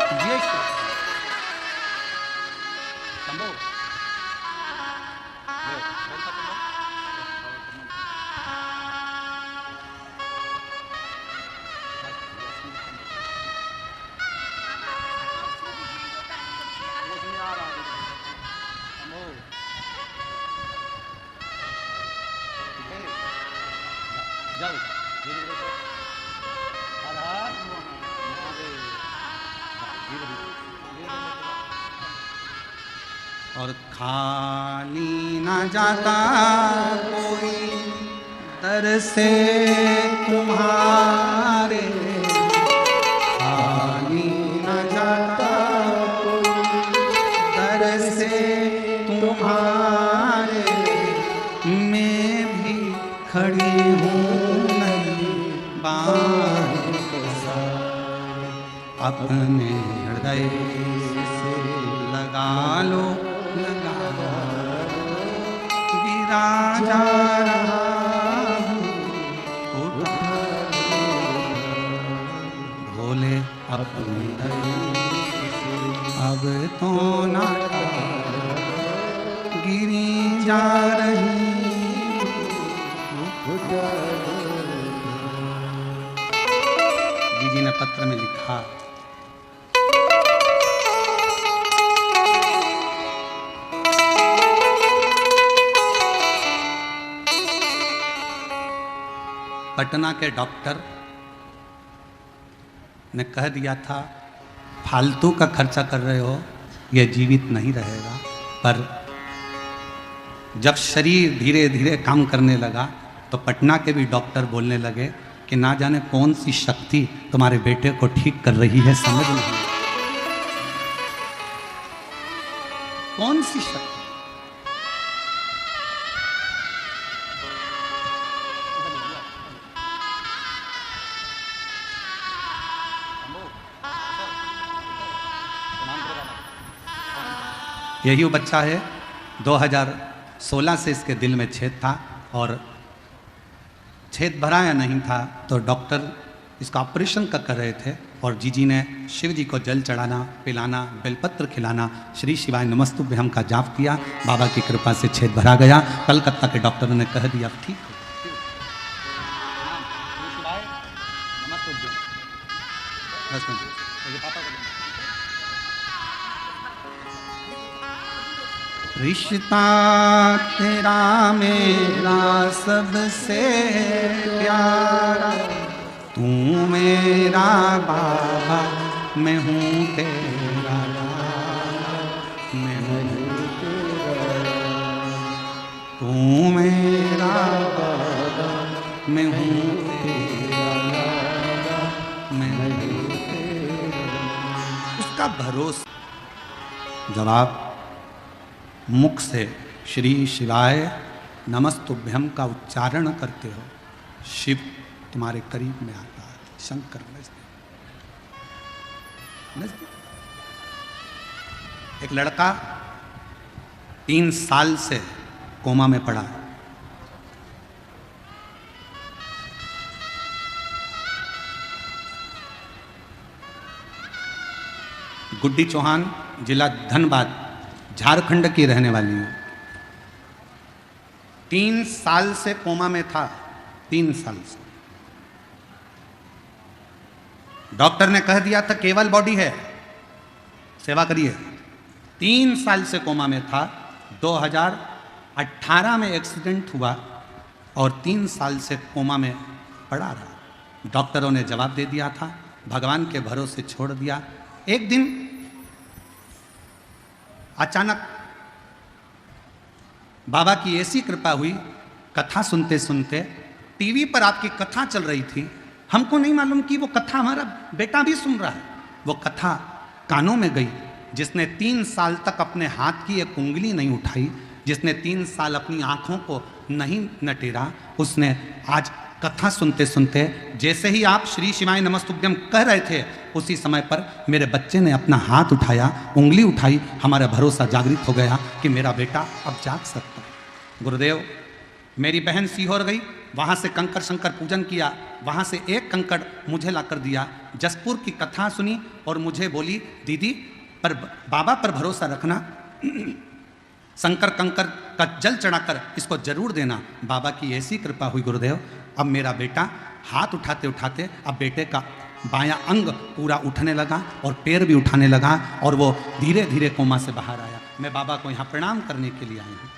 और खाली ना जाता कोई दर से तुम्हारे, खाली ना जाता कोई दर से तुम्हारे, मैं भी खड़ी हूँ नहीं बाहें पसारे, अपने हृदय से लगा लो, गिरा जा रहा हूँ, भोले अपने अब तो ना गिरी जा रही। जी ने पत्र में लिखा, पटना के डॉक्टर ने कह दिया था फालतू का खर्चा कर रहे हो, यह जीवित नहीं रहेगा। पर जब शरीर धीरे धीरे काम करने लगा तो पटना के भी डॉक्टर बोलने लगे कि ना जाने कौन सी शक्ति तुम्हारे बेटे को ठीक कर रही है, समझ नहीं कौन सी शक्ति। यही वो बच्चा है, 2016 से इसके दिल में छेद था, और छेद भराया नहीं था तो डॉक्टर इसका ऑपरेशन कर रहे थे, और जीजी ने शिव जी को जल चढ़ाना, पिलाना, बेलपत्र खिलाना, श्री शिवाय नमस्तुभ्यम का जाप किया, बाबा की कृपा से छेद भरा गया। कलकत्ता के डॉक्टर ने कह दिया ठीक है। रिश्ता तेरा मेरा सबसे प्यारा, तू मेरा बाबा, मैं हूँ तेरा लाला, मैं हूँ तेरा, तू मेरा बाबा, मैं हूँ तेरा लाला, मैं हूँ तेरा। उसका भरोसा। जवाब मुख से श्री शिवाय नमस्तुभ्यम का उच्चारण करते हो, शिव तुम्हारे करीब में आता है। शंकर नजदीक। एक लड़का 3 साल से कोमा में पड़ा है। गुड्डी चौहान, जिला धनबाद, झारखंड की रहने वाली है। 3 साल से कोमा में था, 3 साल से। डॉक्टर ने कह दिया था केवल बॉडी है, सेवा करिए। 3 साल से कोमा में था। 2018 में एक्सीडेंट हुआ और 3 साल से कोमा में पड़ा रहा। डॉक्टरों ने जवाब दे दिया था, भगवान के भरोसे छोड़ दिया। एक दिन अचानक बाबा की ऐसी कृपा हुई, कथा सुनते सुनते टीवी पर आपकी कथा चल रही थी। हमको नहीं मालूम कि वो कथा हमारा बेटा भी सुन रहा है। वो कथा कानों में गई। जिसने 3 साल तक अपने हाथ की एक उंगली नहीं उठाई, जिसने 3 साल अपनी आंखों को नहीं नटेरा, उसने आज कथा सुनते सुनते, जैसे ही आप श्री शिवाय नमस्तुभ्यम कह रहे थे, उसी समय पर मेरे बच्चे ने अपना हाथ उठाया, उंगली उठाई। हमारा भरोसा जागृत हो गया कि मेरा बेटा अब जाग सकता है। गुरुदेव, मेरी बहन सीहोर गई, वहाँ से कंकड़ शंकर पूजन किया, वहाँ से एक कंकड़ मुझे ला कर दिया। जसपुर की कथा सुनी और मुझे बोली, दीदी पर बाबा पर भरोसा रखना, शंकर कंकर का जल चढ़ाकर इसको जरूर देना। बाबा की ऐसी कृपा हुई गुरुदेव, अब मेरा बेटा हाथ उठाते उठाते अब बेटे का बायां अंग पूरा उठने लगा और पैर भी उठाने लगा और वो धीरे धीरे कोमा से बाहर आया। मैं बाबा को यहाँ प्रणाम करने के लिए आई हूँ।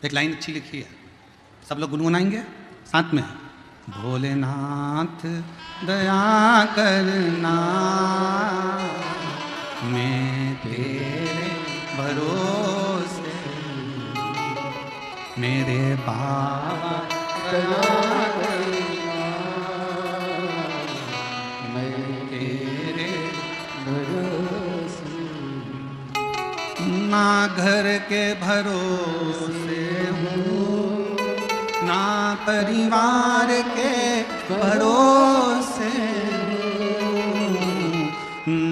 एक लाइन अच्छी लिखी है, सब लोग गुनगुनाएंगे साथ में। भोलेनाथ दया करना, मैं तेरे भरोसे, मेरे बाबा दया करना, मैं तेरे भरोसे, ना घर के भरोसे हूँ, ना परिवार के भरोसे हूँ,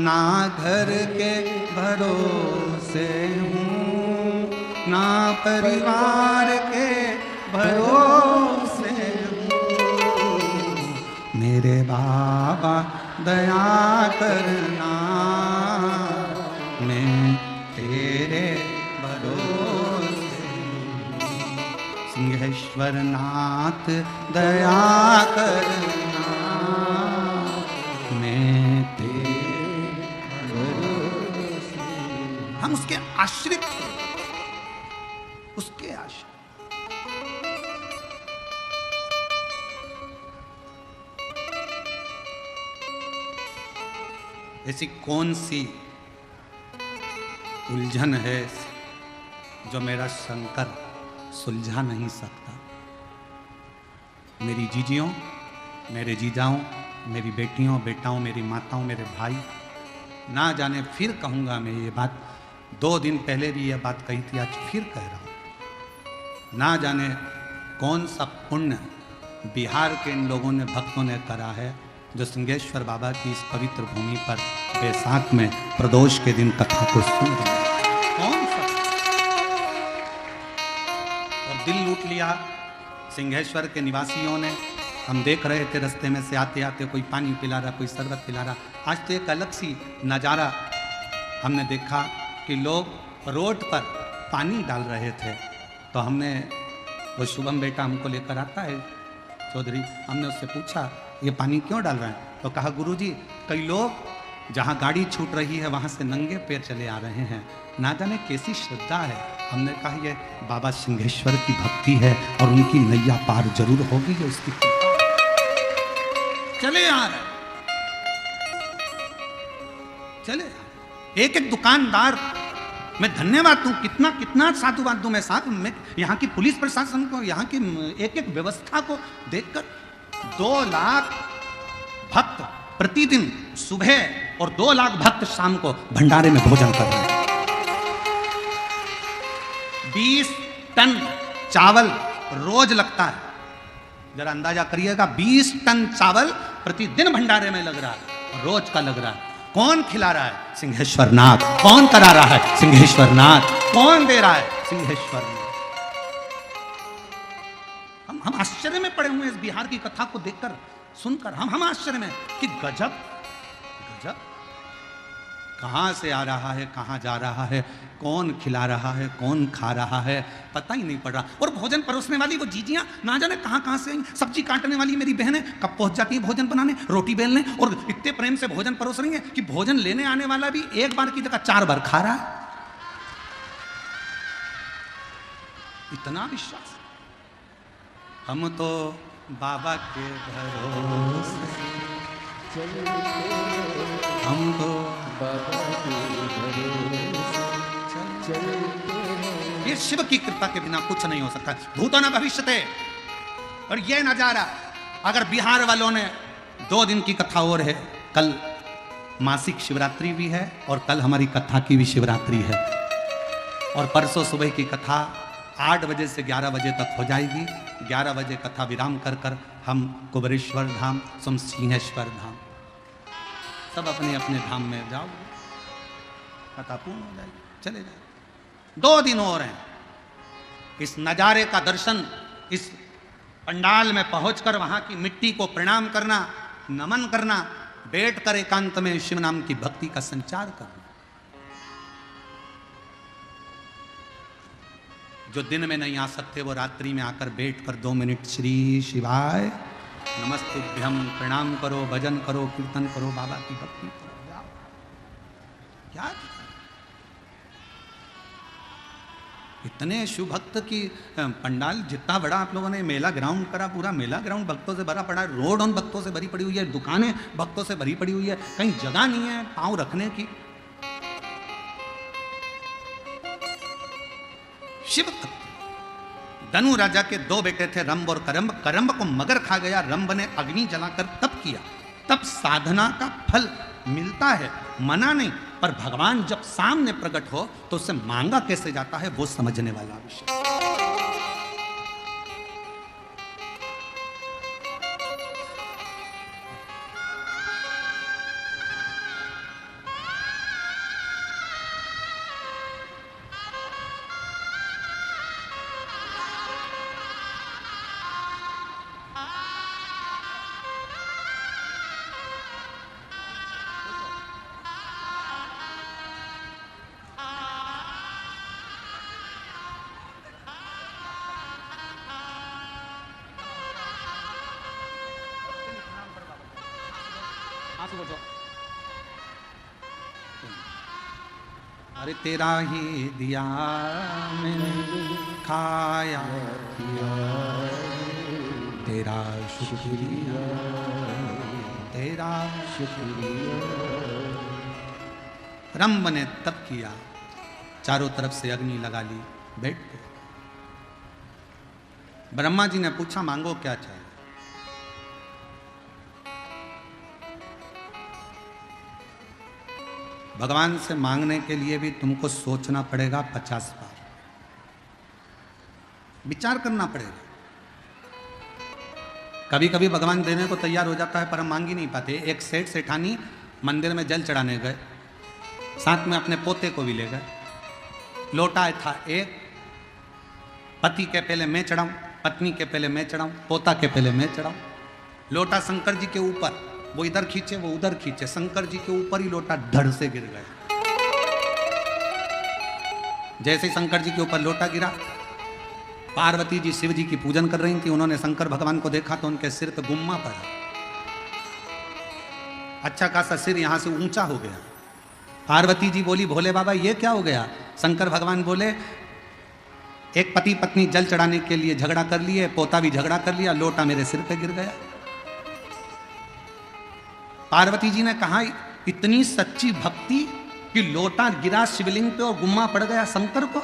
ना घर के भरोसे हूँ, ना परिवार के भरोसे हूँ। मेरे बाबा दया करना, मैं तेरे भरोसे। सिंहेश्वर नाथ दया करना, मैं तेरे भरोसे। हम उसके आश्रित हैं, उसके आश्रित। ऐसी कौन सी उलझन है जो मेरा शंकर सुलझा नहीं सकता। मेरी जीजियों, मेरे जीजाओं, मेरी बेटियों, बेटाओं, मेरी माताओं, मेरे भाई, ना जाने फिर कहूँगा मैं ये बात, 2 दिन पहले भी ये बात कही थी, आज फिर कह रहा हूँ। ना जाने कौन सा पुण्य बिहार के इन लोगों ने, भक्तों ने करा है, जो सिंहेश्वर बाबा की इस पवित्र भूमि पर बैसाख में प्रदोष के दिन कथा को सुन रहे हैं। कौन सा और दिल लूट लिया सिंहेश्वर के निवासियों ने। हम देख रहे थे रास्ते में से आते आते, कोई पानी पिला रहा, कोई शरबत पिला रहा। आज तो एक अलग सी नज़ारा हमने देखा कि लोग रोड पर पानी डाल रहे थे। तो हमने, वो शुभम बेटा हमको लेकर आता है चौधरी, हमने उससे पूछा ये पानी क्यों डाल रहे हैं? तो कहा गुरुजी, कई लोग जहाँ गाड़ी छूट रही है वहाँ से नंगे पैर चले आ रहे हैं, ना जाने कैसी श्रद्धा है। हमने कहा ये बाबा सिंहेश्वर की भक्ति है और उनकी नैया पार जरूर होगी, जो उसकी चले आ रहे, चले। एक एक दुकानदार, मैं धन्यवाद दूं, कितना कितना साधुवाद दूं मैं साहब, मैं यहाँ की पुलिस प्रशासन को, यहाँ की एक एक व्यवस्था को देखकर। 2 लाख भक्त प्रतिदिन सुबह और 2 लाख भक्त शाम को भंडारे में भोजन कर रहे हैं। 20 टन चावल रोज लगता है, जरा अंदाजा करिएगा, 20 टन चावल प्रतिदिन भंडारे में लग रहा है, रोज का लग रहा है। कौन खिला रहा है? सिंहेश्वर नाथ। कौन करा रहा है? सिंहेश्वर नाथ। कौन दे रहा है? सिंहेश्वर नाथ। हम आश्चर्य में पड़े हुए हैं इस बिहार की कथा को देखकर, सुनकर हम आश्चर्य में कि गजब गजब, कहां से आ रहा है, कहां जा रहा है, कौन खिला रहा है, कौन खा रहा है, पता ही नहीं पड़ रहा। और भोजन परोसने वाली वो जीजियां ना जाने कहां कहां से आई। सब्जी काटने वाली मेरी बहनें कब पहुंच जाती है भोजन बनाने, रोटी बेलने, और इतने प्रेम से भोजन परोस रही है कि भोजन लेने आने वाला भी एक बार की जगह 4 बार खा रहा है। इतना विश्वास। हम तो बाबा के भरोसे, हम तो बाबा के भरोसे चलते हैं। ये शिव की कृपा के बिना कुछ नहीं हो सकता। भूतो न भविष्यते। और ये नजारा अगर बिहार वालों ने 2 दिन की कथा और है, कल मासिक शिवरात्रि भी है और कल हमारी कथा की भी शिवरात्रि है, और परसों सुबह की कथा 8 बजे से 11 बजे तक हो जाएगी। 11 बजे कथा विराम कर कर हम कुबेरेश्वर धाम, सिंहेश्वर धाम, सब अपने अपने धाम में जाओ, कथा पूर्ण हो जाएगी, चले जाए। 2 दिन और हैं। इस नज़ारे का दर्शन, इस पंडाल में पहुंचकर वहां की मिट्टी को प्रणाम करना, नमन करना, बैठकर एकांत में शिव नाम की भक्ति का संचार करना। जो दिन में नहीं आ सकते वो रात्रि में आकर बैठकर 2 मिनट श्री शिवाय नमस्तुभ्यम प्रणाम करो, भजन करो, कीर्तन करो, बाबा की भक्ति करो। जाओ। क्या इतने शिव भक्त की पंडाल जितना बड़ा आप लोगों ने मेला ग्राउंड करा, पूरा मेला ग्राउंड भक्तों से भरा पड़ा है, रोड उन भक्तों से भरी पड़ी हुई है, दुकानें भक्तों से भरी पड़ी हुई है, कहीं जगह नहीं है पांव रखने की। शिव भक्त। धनु राजा के 2 बेटे थे, रंभ और करम्ब। करम्ब को मगर खा गया, रंभ ने अग्नि जलाकर तप किया। तब साधना का फल मिलता है, मना नहीं, पर भगवान जब सामने प्रकट हो तो उससे मांगा कैसे जाता है वो समझने वाला विषय। अरे तेरा ही दिया मैंने खाया पिया, तेरा शुक्रिया, तेरा शुक्रिया। रंभ ने तप किया, चारों तरफ से अग्नि लगा ली, बैठ गए। ब्रह्मा जी ने पूछा मांगो क्या चाहिए। भगवान से मांगने के लिए भी तुमको सोचना पड़ेगा 50 बार, विचार करना पड़ेगा। कभी कभी भगवान देने को तैयार हो जाता है पर हम मांग ही नहीं पाते। एक सेठ सेठानी मंदिर में जल चढ़ाने गए, साथ में अपने पोते को भी ले गए। लोटा था एक, पति के पहले मैं चढ़ाऊं, पत्नी के पहले मैं चढ़ाऊं, पोता के पहले मैं चढ़ाऊं। लोटा शंकर जी के ऊपर, वो इधर खींचे वो उधर खींचे, शंकर जी के ऊपर ही लोटा धड़ से गिर गया। जैसे ही शंकर जी के ऊपर लोटा गिरा, पार्वती जी शिव जी की पूजन कर रही थी, उन्होंने शंकर भगवान को देखा तो उनके सिर पे गुम्मा पड़ा, अच्छा खासा सिर यहां से ऊंचा हो गया। पार्वती जी बोली भोले बाबा ये क्या हो गया। शंकर भगवान बोले एक पति पत्नी जल चढ़ाने के लिए झगड़ा कर लिए, पोता भी झगड़ा कर लिया, लोटा मेरे सिर पे गिर गया। पार्वती जी ने कहा इतनी सच्ची भक्ति कि लोटा गिरा शिवलिंग पे और गुम्मा पड़ गया शंकर को।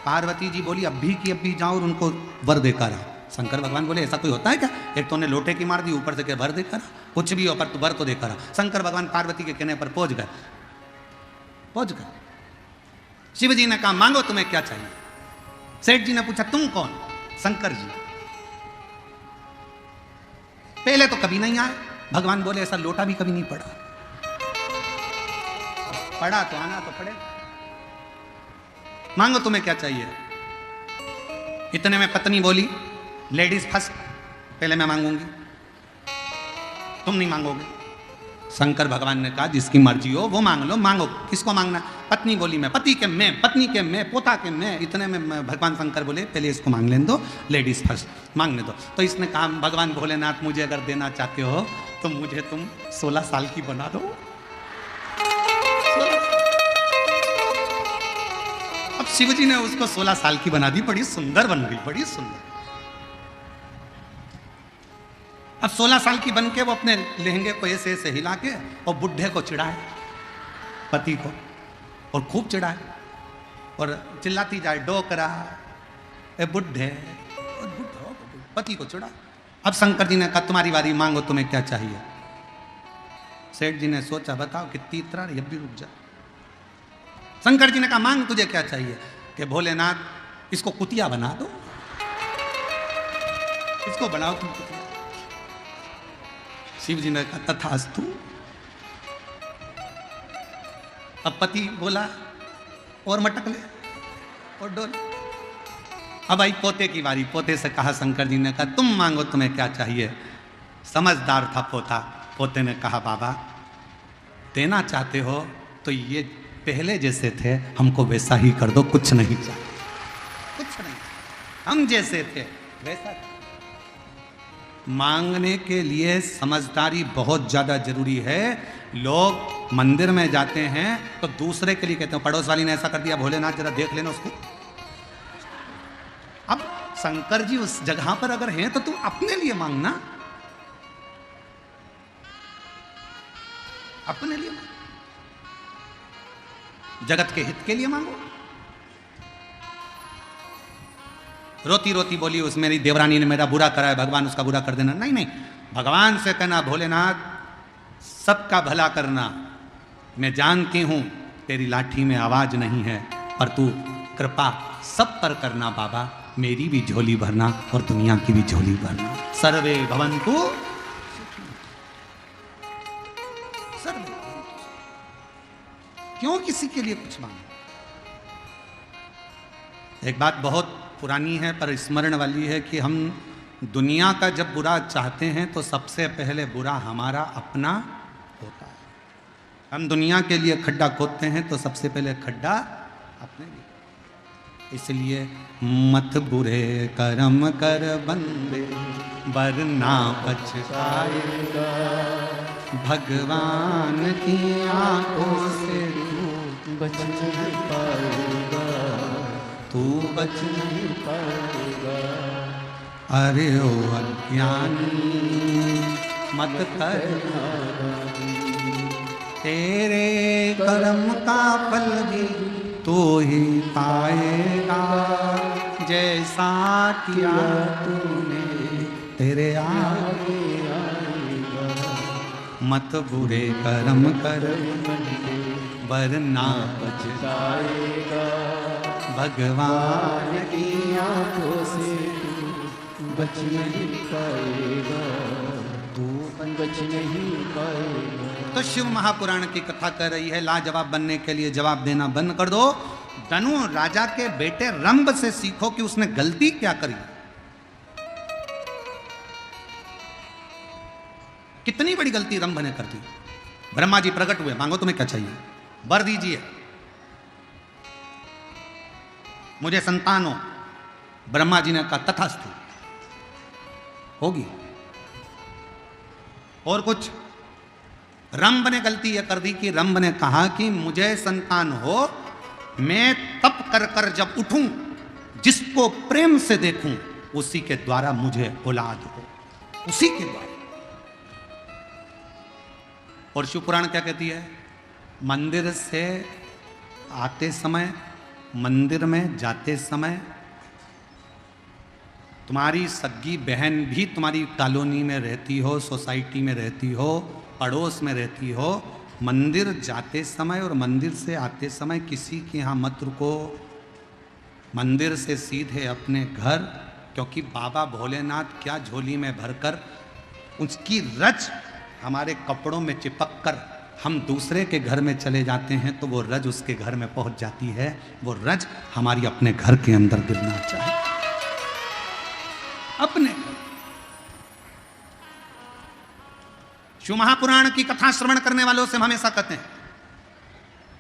पार्वती जी बोली अभी की अभी जाओ और उनको वर देकर आ। शंकर भगवान बोले ऐसा कोई होता है क्या, एक तो उन्हें लोटे की मार दी, ऊपर से क्या वर देकर, कुछ भी हो पर तू वर तो देकर। शंकर भगवान पार्वती के कहने पर पहुंच गए। शिव जी ने कहा मांगो तुम्हें क्या चाहिए। सेठ जी ने पूछा तुम कौन। शंकर जी। पहले तो कभी नहीं आए। भगवान बोले ऐसा लोटा भी कभी नहीं पड़ा, पड़ा तो आना तो पड़े। मांगो तुम्हें क्या चाहिए। इतने में पत्नी बोली लेडीज फर्स्ट, पहले मैं मांगूंगी, तुम नहीं मांगोगे। शंकर भगवान ने कहा जिसकी मर्जी हो वो मांग लो, मांगो, किसको मांगना। पत्नी बोली मैं, पति के मैं, पत्नी के मैं, पोता के मैं। इतने में भगवान शंकर बोले पहले इसको मांग लेने दो, लेडीज फर्स्ट मांगने दो। तो इसने कहा भगवान भोलेनाथ मुझे अगर देना चाहते हो तो मुझे तुम 16 साल की बना दो। अब शिव जी ने उसको 16 साल की बना दी, बड़ी सुंदर बन गई, बड़ी सुंदर। अब 16 साल की बन के वो अपने लहंगे को ऐसे ऐसे हिला के और बुढ़े को चिढ़ाए, पति को, और खूब चिढ़ाए और चिल्लाती जाए डोकरा ए बुढ़े, पति को चिढ़ा। अब शंकर जी ने कहा तुम्हारी बारी, मांगो तुम्हें क्या चाहिए। सेठ जी ने सोचा बताओ कितनी इतरा, ये भी रुक जा। शंकर जी ने कहा मांग तुझे क्या चाहिए। कि भोलेनाथ इसको कुतिया बना दो, इसको बनाओ तुम कुतिया। शिव जी ने कहा तथास्तु। अब पति बोला और मटक ले और डोल। अब आई पोते की बारी। पोते से कहा शंकर जी ने कहा तुम मांगो तुम्हें क्या चाहिए। समझदार था पोता। पोते ने कहा बाबा देना चाहते हो तो ये पहले जैसे थे हमको वैसा ही कर दो, कुछ नहीं चाहिए, कुछ नहीं, हम जैसे थे वैसा। मांगने के लिए समझदारी बहुत ज्यादा जरूरी है। लोग मंदिर में जाते हैं तो दूसरे के लिए कहते हैं पड़ोस वाली ने ऐसा कर दिया, भोलेनाथ जरा देख लेना उसको। अब शंकर जी उस जगह पर अगर हैं तो तुम अपने लिए मांगना, अपने लिए मांगो, जगत के हित के लिए मांगो। रोती रोती बोली उस मेरी देवरानी ने मेरा बुरा करा है, भगवान उसका बुरा कर देना। नहीं नहीं, भगवान से कहना भोलेनाथ सबका भला करना। मैं जानती हूं तेरी लाठी में आवाज नहीं है, पर तू कृपा सब पर करना बाबा, मेरी भी झोली भरना और दुनिया की भी झोली भरना। सर्वे भवन्तु सर्वे। क्यों किसी के लिए कुछ मांगो। एक बात बहुत पुरानी है पर स्मरण वाली है कि हम दुनिया का जब बुरा चाहते हैं तो सबसे पहले बुरा हमारा अपना होता है। हम दुनिया के लिए खड्डा खोदते हैं तो सबसे पहले खड्डा अपने लिए। इसलिए मत बुरे कर्म कर बंदे वरना पछताएगा, भगवान की आंखों से तू बच नहीं पाएगा, तू बच नहीं पाएगा। अरे ओ अज्ञानी मत कर, तेरे कर्म का फल भी तू ही पाएगा, जैसा किया तूने तेरे आगे आएगा। मत बुरे कर्म कर वरना पछताएगा, भगवान की आंखों से बच नहीं पाएगा, तू बच नहीं पाएगा। तो शिव महापुराण की कथा कह रही है लाजवाब बनने के लिए जवाब देना बंद कर दो। धनु राजा के बेटे रंभ से सीखो कि उसने गलती क्या करी। कितनी बड़ी गलती रंभ ने कर दी। ब्रह्मा जी प्रकट हुए, मांगो तुम्हें क्या चाहिए, वर दीजिए, मुझे संतान हो। ब्रह्मा जी ने कहा तथास्तु, होगी। और कुछ। रंभ ने गलती यह कर दी कि रंभ ने कहा कि मुझे संतान हो, मैं तप कर कर जब उठूं, जिसको प्रेम से देखूं, उसी के द्वारा मुझे औलाद हो, उसी के द्वारा। और शिवपुराण क्या कहती है, मंदिर से आते समय, मंदिर में जाते समय तुम्हारी सगी बहन भी तुम्हारी कॉलोनी में रहती हो, सोसाइटी में रहती हो, पड़ोस में रहती हो, मंदिर जाते समय और मंदिर से आते समय किसी के यहाँ मत रुको। मंदिर से सीधे अपने घर, क्योंकि बाबा भोलेनाथ क्या झोली में भरकर उसकी रज हमारे कपड़ों में चिपक कर हम दूसरे के घर में चले जाते हैं तो वो रज उसके घर में पहुंच जाती है। वो रज हमारी अपने घर के अंदर गिरना चाहिए, अपने। शिव महापुराण की कथा श्रवण करने वालों से हम हमेशा कहते हैं,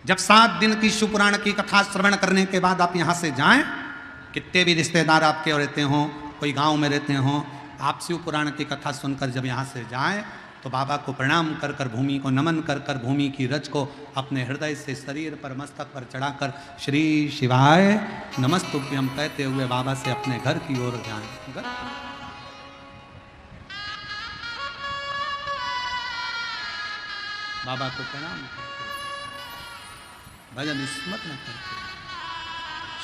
जब 7 दिन की शिव पुराण की कथा श्रवण करने के बाद आप यहां से जाएं, कितने भी रिश्तेदार आपके रहते हों, कोई गांव में रहते हों, आप शिव पुराण की कथा सुनकर जब यहाँ से जाएं तो बाबा को प्रणाम कर कर, भूमि को नमन कर कर, भूमि की रज को अपने हृदय से शरीर पर, मस्तक पर चढ़ाकर श्री शिवाय नमस्तुभ्यम कहते हुए बाबा से अपने घर की ओर जाएं। बाबा को प्रणाम करते, भजन स्मरण करते,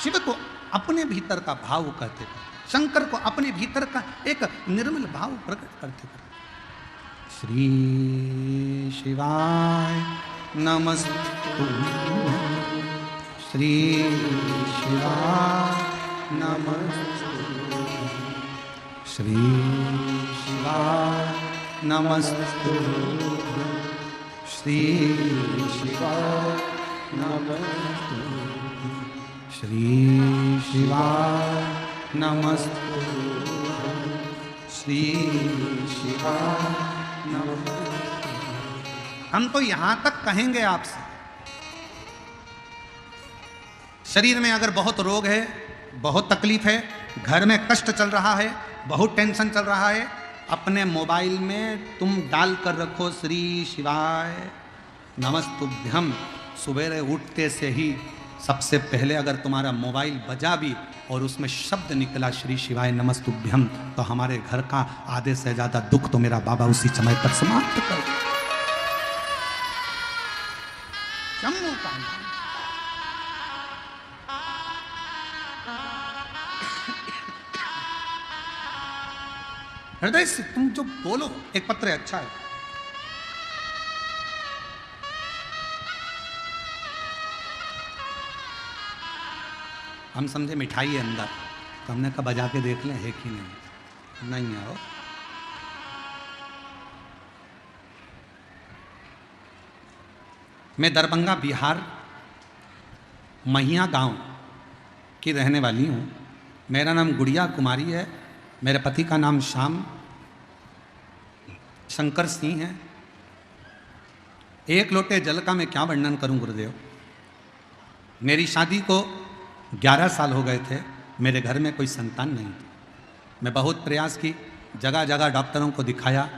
शिव को अपने भीतर का भाव कहते करते, शंकर को अपने भीतर का एक निर्मल भाव प्रकट करते करते, श्री शिवाय नमस्तुभ्यं, श्री शिवाय नमस्तुभ्यं, श्री शिवाय नमस्तुभ्यं, श्री शिवाय नमस्तुभ्यं, श्री शिवाय नमस्तुभ्यं, श्री शिवाय नमस्तुभ्यं। हम तो यहां तक कहेंगे आपसे, शरीर में अगर बहुत रोग है, बहुत तकलीफ है, घर में कष्ट चल रहा है, बहुत टेंशन चल रहा है, अपने मोबाइल में तुम डाल कर रखो श्री शिवाय नमस्तुभ्यम। सुबह उठते से ही सबसे पहले अगर तुम्हारा मोबाइल बजा भी और उसमें शब्द निकला श्री शिवाय नमस्तुभ्यम, तो हमारे घर का आधे से ज्यादा दुख तो मेरा बाबा उसी समय पर समाप्त कर जम्मू का। हृदय से तुम जो बोलो, एक पत्र है, अच्छा है। हम समझे मिठाई है अंदर, तो हमने कहा बजा के देख लें है कि नहीं। नहीं है वो। मैं दरभंगा बिहार महिया गांव की रहने वाली हूँ। मेरा नाम गुड़िया कुमारी है, मेरे पति का नाम श्याम शंकर सिंह है। एक लोटे जल का मैं क्या वर्णन करूं गुरुदेव। मेरी शादी को 11 साल हो गए थे, मेरे घर में कोई संतान नहीं थी। मैं बहुत प्रयास की, जगह जगह डॉक्टरों को दिखाया,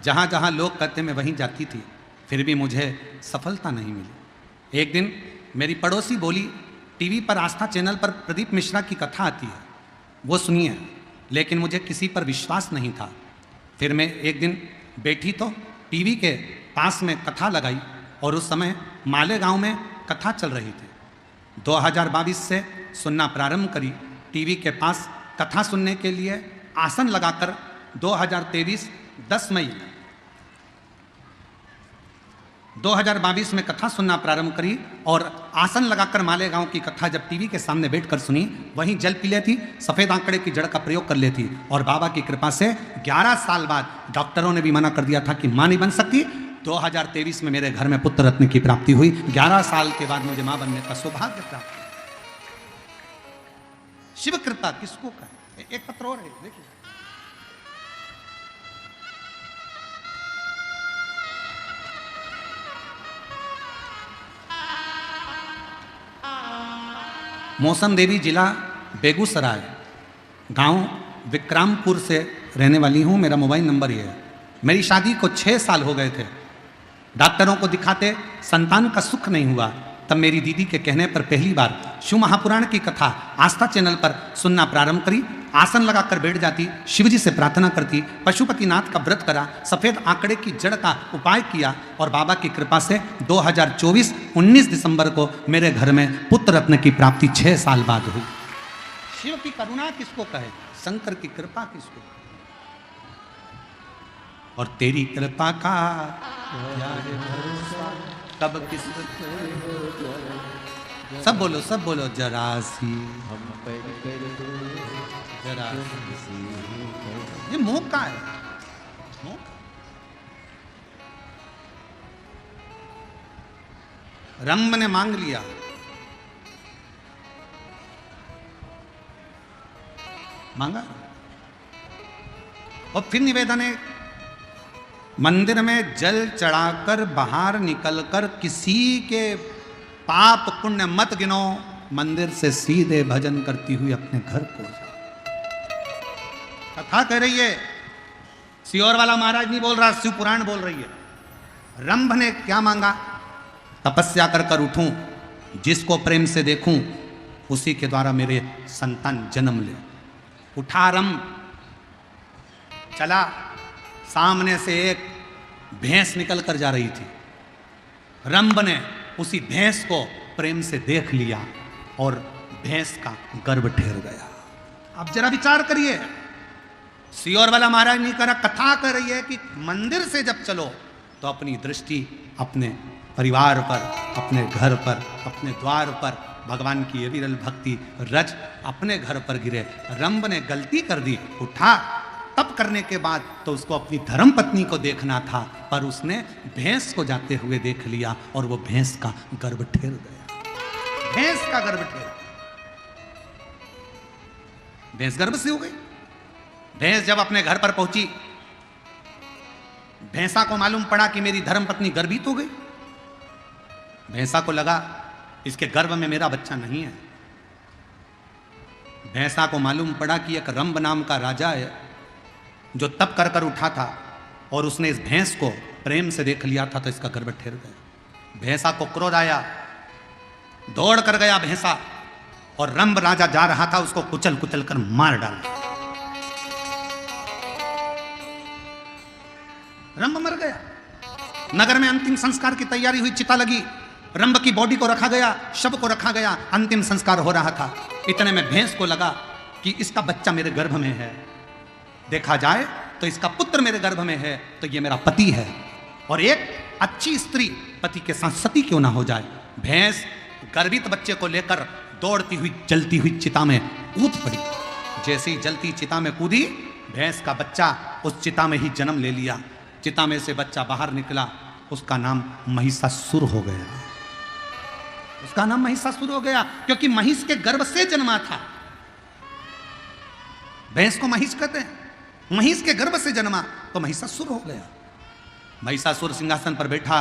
जहाँ जहाँ लोग कहते मैं वहीं जाती थी, फिर भी मुझे सफलता नहीं मिली। एक दिन मेरी पड़ोसी बोली, टीवी पर आस्था चैनल पर प्रदीप मिश्रा की कथा आती है, वो सुनिए। लेकिन मुझे किसी पर विश्वास नहीं था। फिर मैं एक दिन बैठी तो टीवी के पास में कथा लगाई और उस समय मालेगांव में कथा चल रही थी। 2022 से सुनना प्रारंभ करी। टीवी के पास कथा सुनने के लिए आसन लगाकर 2023 10 मई 2022 में कथा सुनना प्रारंभ करी और आसन लगाकर मालेगांव की कथा जब टीवी के सामने बैठकर सुनी, वहीं जल पी लेती, सफ़ेद आंकड़े की जड़ का प्रयोग कर लेती और बाबा की कृपा से 11 साल बाद, डॉक्टरों ने भी मना कर दिया था कि मां नहीं बन सकती, 2023 में मेरे घर में पुत्र रत्न की प्राप्ति हुई। 11 साल के बाद मुझे मां बनने का सौभाग्य प्राप्त हुआ। शिव कृपा किसको कहे। एक पत्र और है, देखिए। मौसम देवी जिला बेगूसराय, गांव विक्रामपुर से रहने वाली हूं। मेरा मोबाइल नंबर ये है। मेरी शादी को 6 साल हो गए थे। डॉक्टरों को दिखाते संतान का सुख नहीं हुआ। तब मेरी दीदी के कहने पर पहली बार शिव महापुराण की कथा आस्था चैनल पर सुनना प्रारंभ करी। आसन लगाकर बैठ जाती, शिवजी से प्रार्थना करती, पशुपतिनाथ का व्रत करा, सफ़ेद आंकड़े की जड़ का उपाय किया और बाबा की कृपा से 2024 19 दिसंबर को मेरे घर में पुत्र रत्न की प्राप्ति 6 साल बाद हुई। शिव की करुणा किसको कहे, शंकर की कृपा किसको कहे। और तेरी कृपा का क्या है भरोसा, कब किस सब बोलो जरा सी हम पर कर दो जरा किसी ये मौका है, मौका। रंभ ने मांग लिया, मांगा, और फिर निवेदन है, मंदिर में जल चढ़ाकर बाहर निकलकर किसी के पाप पुण्य मत गिनो, मंदिर से सीधे भजन करती हुई अपने घर को जाओ। कथा कह रही है, सियोर वाला महाराज नहीं बोल रहा, शिव पुराण बोल रही है। रंभ ने क्या मांगा? तपस्या कर कर उठूं, जिसको प्रेम से देखूं उसी के द्वारा मेरे संतान जन्म ले। उठा रंभ, चला, सामने से एक भैंस निकल कर जा रही थी। रंभ ने उसी भैंस को प्रेम से देख लिया और भैंस का गर्भ ठहर गया। अब जरा विचार करिए, सियोर वाला महाराज नहीं करा, कथा कर रही है कि मंदिर से जब चलो तो अपनी दृष्टि अपने परिवार पर, अपने घर पर, अपने द्वार पर भगवान की ये विरल भक्ति रच अपने घर पर गिरे। रंभ ने गलती कर दी, उठा, तप करने के बाद तो उसको अपनी धर्म पत्नी को देखना था, पर उसने भैंस को जाते हुए देख लिया और वो भैंस का गर्भ ठहर गया। भैंस का गर्भ ठहर, भैंस गर्भ से हो गई। भैंस जब अपने घर पर पहुंची, भैंसा को मालूम पड़ा कि मेरी धर्म पत्नी गर्भित हो गई। भैंसा को लगा इसके गर्भ में मेरा बच्चा नहीं है। भैंसा को मालूम पड़ा कि एक रंभ नाम का राजा है जो तप कर कर उठा था और उसने इस भैंस को प्रेम से देख लिया था, तो इसका गर्भ ठहर गया। भैंसा को क्रोध आया, दौड़ कर गया भैंसा, और रंभ राजा जा रहा था, उसको कुचल कुचल कर मार डाला। रंभ मर गया। नगर में अंतिम संस्कार की तैयारी हुई, चिता लगी, रंभ की बॉडी को रखा गया, शव को रखा गया, अंतिम संस्कार हो रहा था। इतने में भैंस को लगा कि इसका बच्चा मेरे गर्भ में है, देखा जाए तो इसका पुत्र मेरे गर्भ में है, तो ये मेरा पति है, और एक अच्छी स्त्री पति के साथ सती क्यों ना हो जाए। भैंस गर्भित बच्चे को लेकर दौड़ती हुई जलती हुई चिता में कूद पड़ी। जैसे ही जलती चिता में कूदी, भैंस का बच्चा उस चिता में ही जन्म ले लिया। चिता में से बच्चा बाहर निकला, उसका नाम महिषासुर हो गया। उसका नाम महिषासुर हो गया क्योंकि महिष के गर्भ से जन्मा था। भैंस को महिष कहते हैं, महिष के गर्भ से जन्मा तो महिषासुर हो गया। महिषासुर सिंहासन पर बैठा,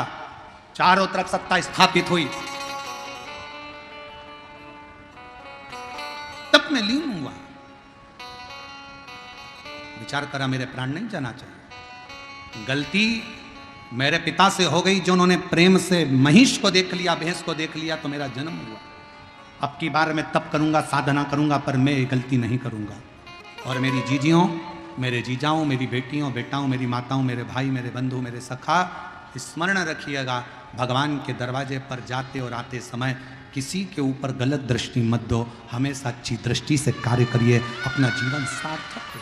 चारों तरफ सत्ता स्थापित हुई, तब मैं लीन हुआ। विचार करा, मेरे प्राण नहीं जाना चाहिए। गलती मेरे पिता से हो गई जो उन्होंने प्रेम से महिष को देख लिया, भैंस को देख लिया, तो मेरा जन्म हुआ। अब की बार मैं तप करूंगा, साधना करूंगा, पर मैं गलती नहीं करूंगा। और मेरी जीजियों, मेरे जीजाओं, मेरी बेटियों, बेटाओं, मेरी माताओं, मेरे भाई, मेरे बंधु, मेरे सखा, स्मरण रखिएगा, भगवान के दरवाजे पर जाते और आते समय किसी के ऊपर गलत दृष्टि मत दो, हमेशा अच्छी दृष्टि से कार्य करिए, अपना जीवन सार्थक हो।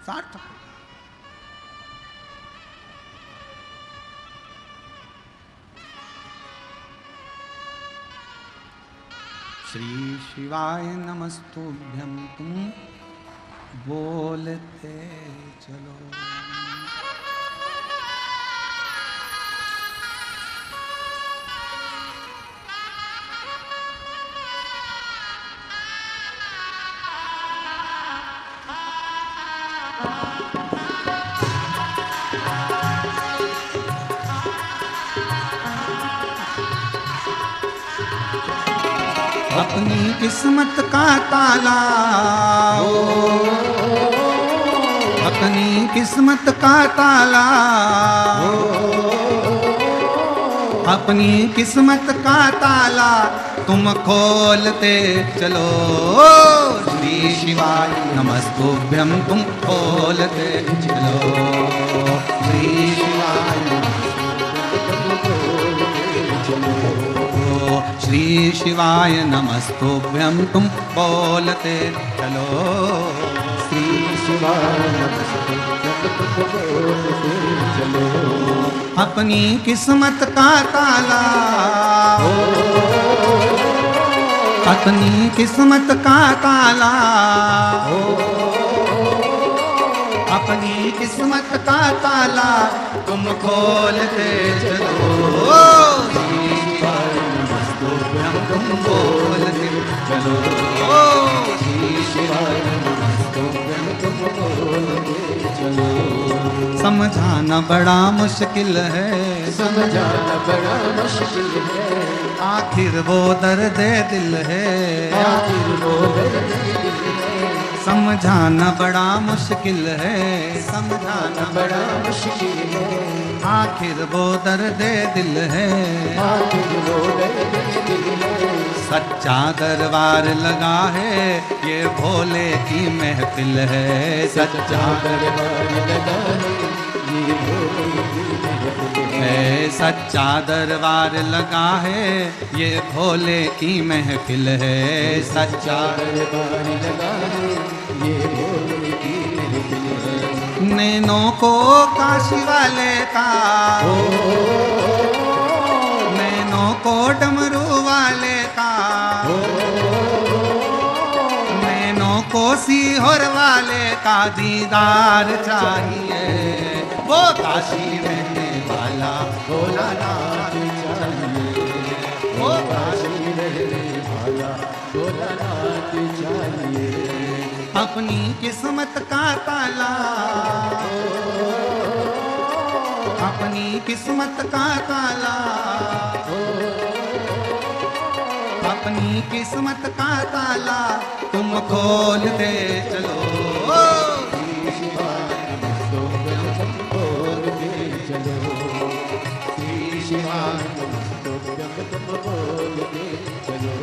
सार्थक। श्री शिवाय नमस्तुभ्यं, तुम बोलते चलो। अपनी किस्मत का ताला, अपनी किस्मत का ताला, अपनी किस्मत का ताला तुम खोलते चलो। श्री शिवाय नमस्तुभ्यं, तुम खोलते चलो। श्री शिवाय श्री शिवाय नमस्तुभ्यं, तुम बोलते चलो। श्री शिवाय नमस्तुभ्यं, तुम बोलते चलो। अपनी किस्मत का ताला, अपनी किस्मत का ताला अपनी किस्मत का ताला तुम खोलते चलो। श्री शिवाय नमस्तुभ्यं तुम बोलते चलो। श्री शिवाय नमस्तुभ्यं तुम बोलते चलो। समझाना बड़ा मुश्किल है, समझाना बड़ा मुश्किल है, आखिर वो दर्द दिल है, आखिर वो दर्द दिल है। समझाना बड़ा मुश्किल है, समझाना बड़ा मुश्किल है, आखिर वो दर्द दिल है, आखिर वो दर्द दिल है। सच्चा दरबार लगा है ये भोले की महफिल है, सच्चा दरबार लगा है ये भोले की महफिल है, सच्चा दरबार लगा है ये भोले की महफिल है, सच्चा दरबार लगा है ये भोले की महफिल है। नैनों को काशी वाले का, नैनों को डमरू वाले का, नैनों को सीहोर वाले का दीदार चाहिए, वो काशी रहने वाला भोलानाथ चाहिए, वो काशी रहने वाला भोलानाथ चाहिए। अपनी किस्मत का ताला, अपनी किस्मत का ताला, अपनी किस्मत का ताला तुम खोल दे चलो। श्री शिवाय नमस्तुभ्यं तुम बोलते चलो। श्री शिवाय नमस्तुभ्यं तुम बोलते चलो।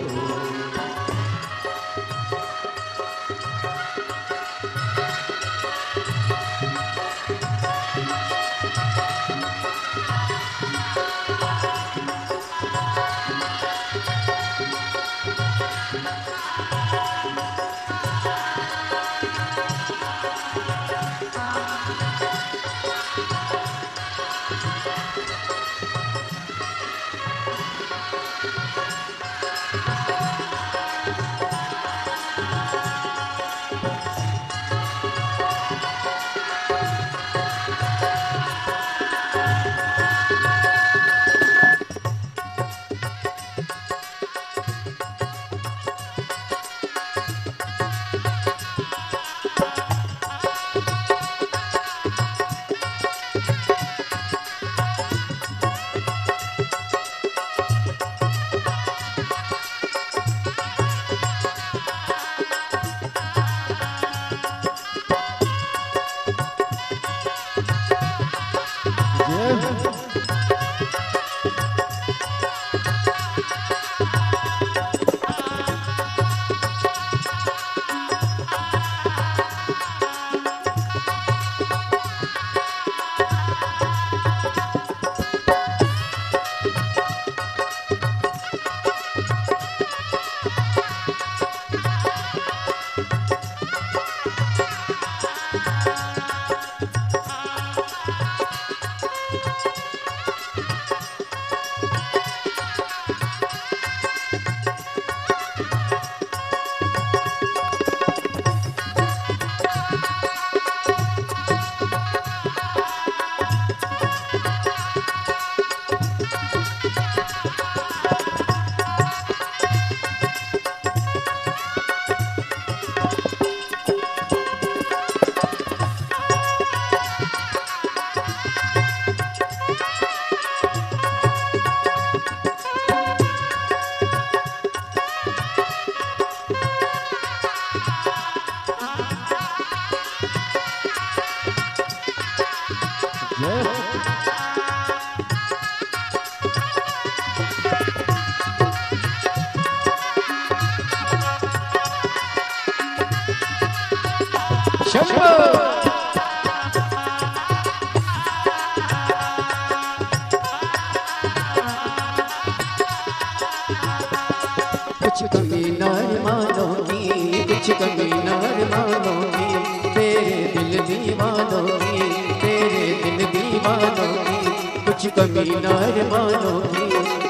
कुछ कमी नार मानोगी, कुछ कमी नार मानोगी, तेरे दिल दीवानोगी, तेरे दिल दीवानोगी, कुछ कमी नार मानोगी।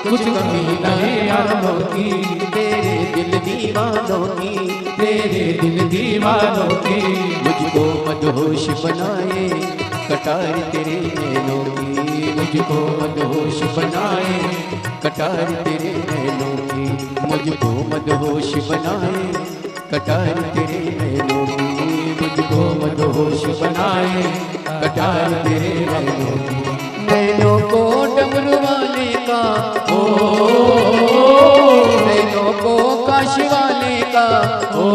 कुछ कमी नहीं यारों की, तेरे दिल दीवानों की, तेरे दिल दीवानों की। मुझको मदहोश बनाए कटार तेरे नैनों की, मुझको मदहोश बनाए कटार तेरे नैनों की, मुझको मदहोश बनाए कटार तेरे नैनों की, मुझको मदहोश बनाए कटार तेरे नैनों की। नैनों को डमरू वाले का ओ, नैनों को काशी वाले का ओ,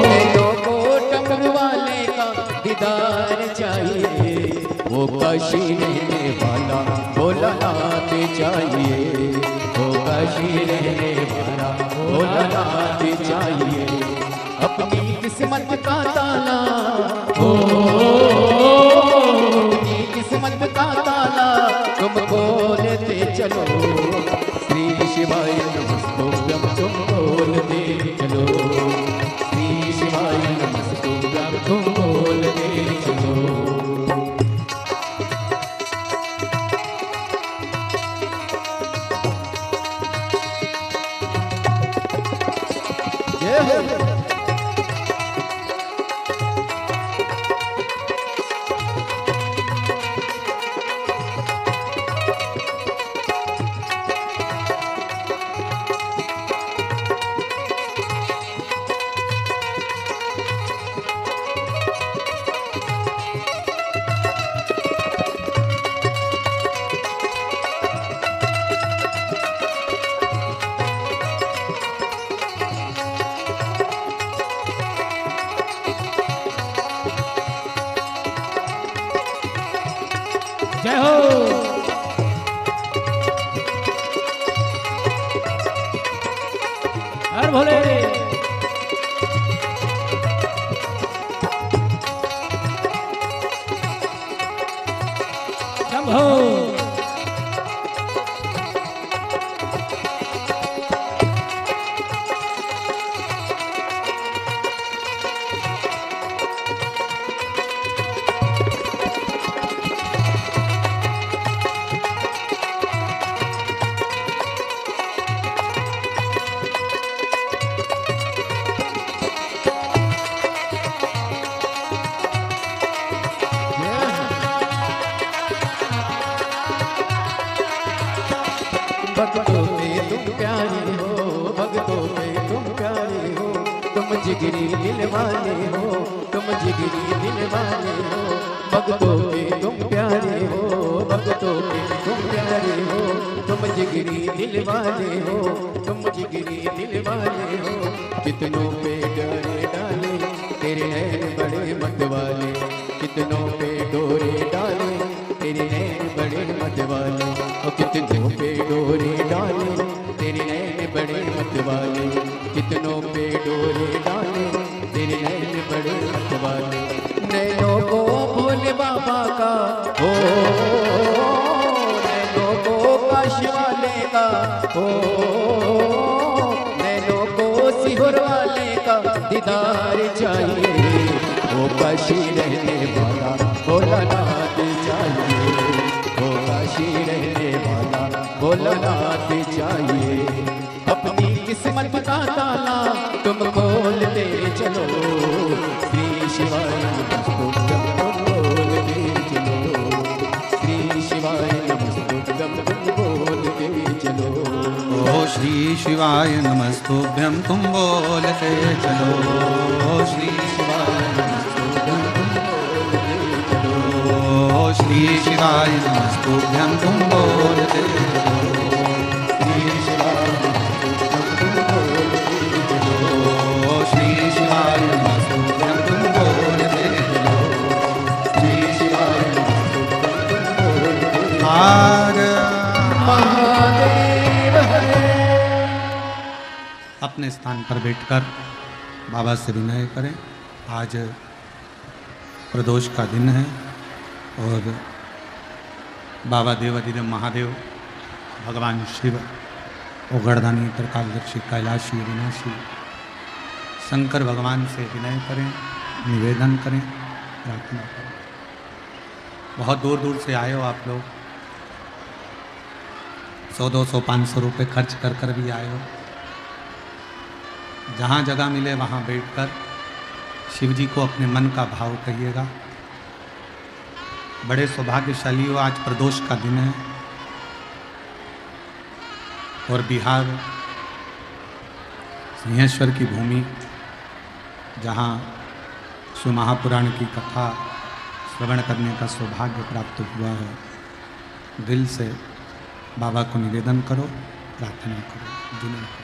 नैनों को डमरू वाले का दीदार चाहिए, वो काशी रहने वाला भोलानाथ चाहिए, वो काशी रहने वाला भोलानाथ चाहिए। अपनी किस्मत का ताला हो, अपनी किस्मत का ताला तुम खोलते चलो, श्री शिवाय नमस्तुभ्यं तुम खोलते चलो, श्री शिवाय नमस्तुभ्यं तुम खोलते चलो। जय हो। जय हो। हर भोले शंभो। भक्तों पे तुम प्यारे हो, भक्तों पे तुम प्यारे हो, तुम जिगरी दिल वाले हो, तुम जिगरी दिल वाले हो। भक्तों पे तुम प्यारे हो, भक्तों पे तुम प्यारे हो, तुम जिगरी दिल वाले हो, तुम जिगरी दिल वाले हो। कितनों पे डोरे डाले तेरे नैन बड़े मत वाले, कितनों पे डोरे डाले तेरे नैन बड़े मत वाले, कितनों पे डोरे डाले तेरे नैन बड़े मत वाले, कितनों पे डोरे डाले तेरे नैन बड़े मत वाले। नैनों को भोले बाबा का हो, नैनों को काशी वाले का हो, नैनों को सिहोर वाले का दीदार चाहिए, वो काशी रहने वाला भोलानाथ चाहिए, वो काशी रहने वाला भोलानाथ चाहिए। अपनी किस्मत का ताला तुम खोलते चलो, श्री शिवाय नमस्तुभ्यं तुम बोलते चलो, श्री शिवाय नमस्तुभ्यं तुम बोलते चलो। ओ श्री शिवाय नमस्तुभ्यं तुम बोलते चलो, श्री शिवाय नमस्तुभ्यं तुम बोलते चलो, श्री शिवाय नमस्तुभ्यं तुम बोलते चलो, श्री शिवाय नमस्तुभ्यं तुम बोलते चलो, श्री शिवाय नमस्तुभ्यं तुम बोलते चलो, श्री शिवाय नमस्तुभ्यं तुम बोलते चलो। हर महादेव हरे। अपने स्थान पर बैठकर बाबा से विनय करें। आज प्रदोष का दिन है और बाबा देवाधिदेव महादेव भगवान शिव उगड़दानी त्रिकालदर्शी कैलाशी विनाशी शंकर भगवान से विनय करें, निवेदन करें, प्रार्थना करें। बहुत दूर दूर से आए हो आप लोग, 100, 200, 500 रुपये खर्च कर कर भी आए हो। जहाँ जगह मिले वहाँ बैठकर शिव जी को अपने मन का भाव कहिएगा। बड़े सौभाग्यशाली हो, आज प्रदोष का दिन है और बिहार सिंहेश्वर की भूमि, जहाँ शिव महापुराण की कथा श्रवण करने का सौभाग्य प्राप्त हुआ है। दिल से बाबा को निवेदन करो, प्रार्थना करो, विनय करो।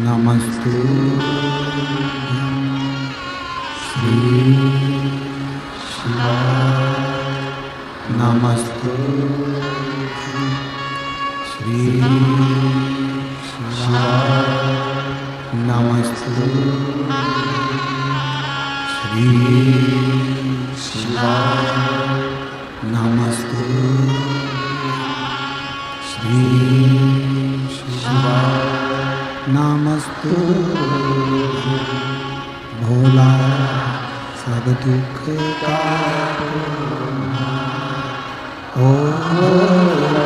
नमस्तु श्री शिवाय, नमस्तु श्री शिवाय, नमस्तु श्री शिवाय, नमस्तु श्री शिवाय, नमस्तु। भोला सब दुख का ओ भोला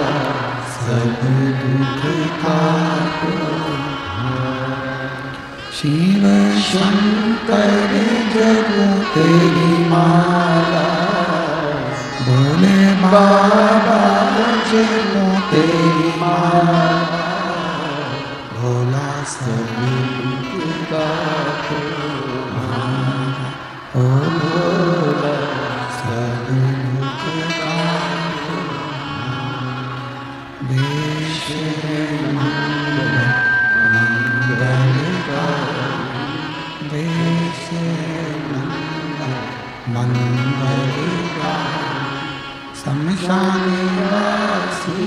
सब दुख का शिव शंकर जब तेरी माला, भोले बाबा जब तेरी माला, भोला सब दुख का ओ भोला सब दुख का देश मंगल का, देश मंगल का, शमशान वासी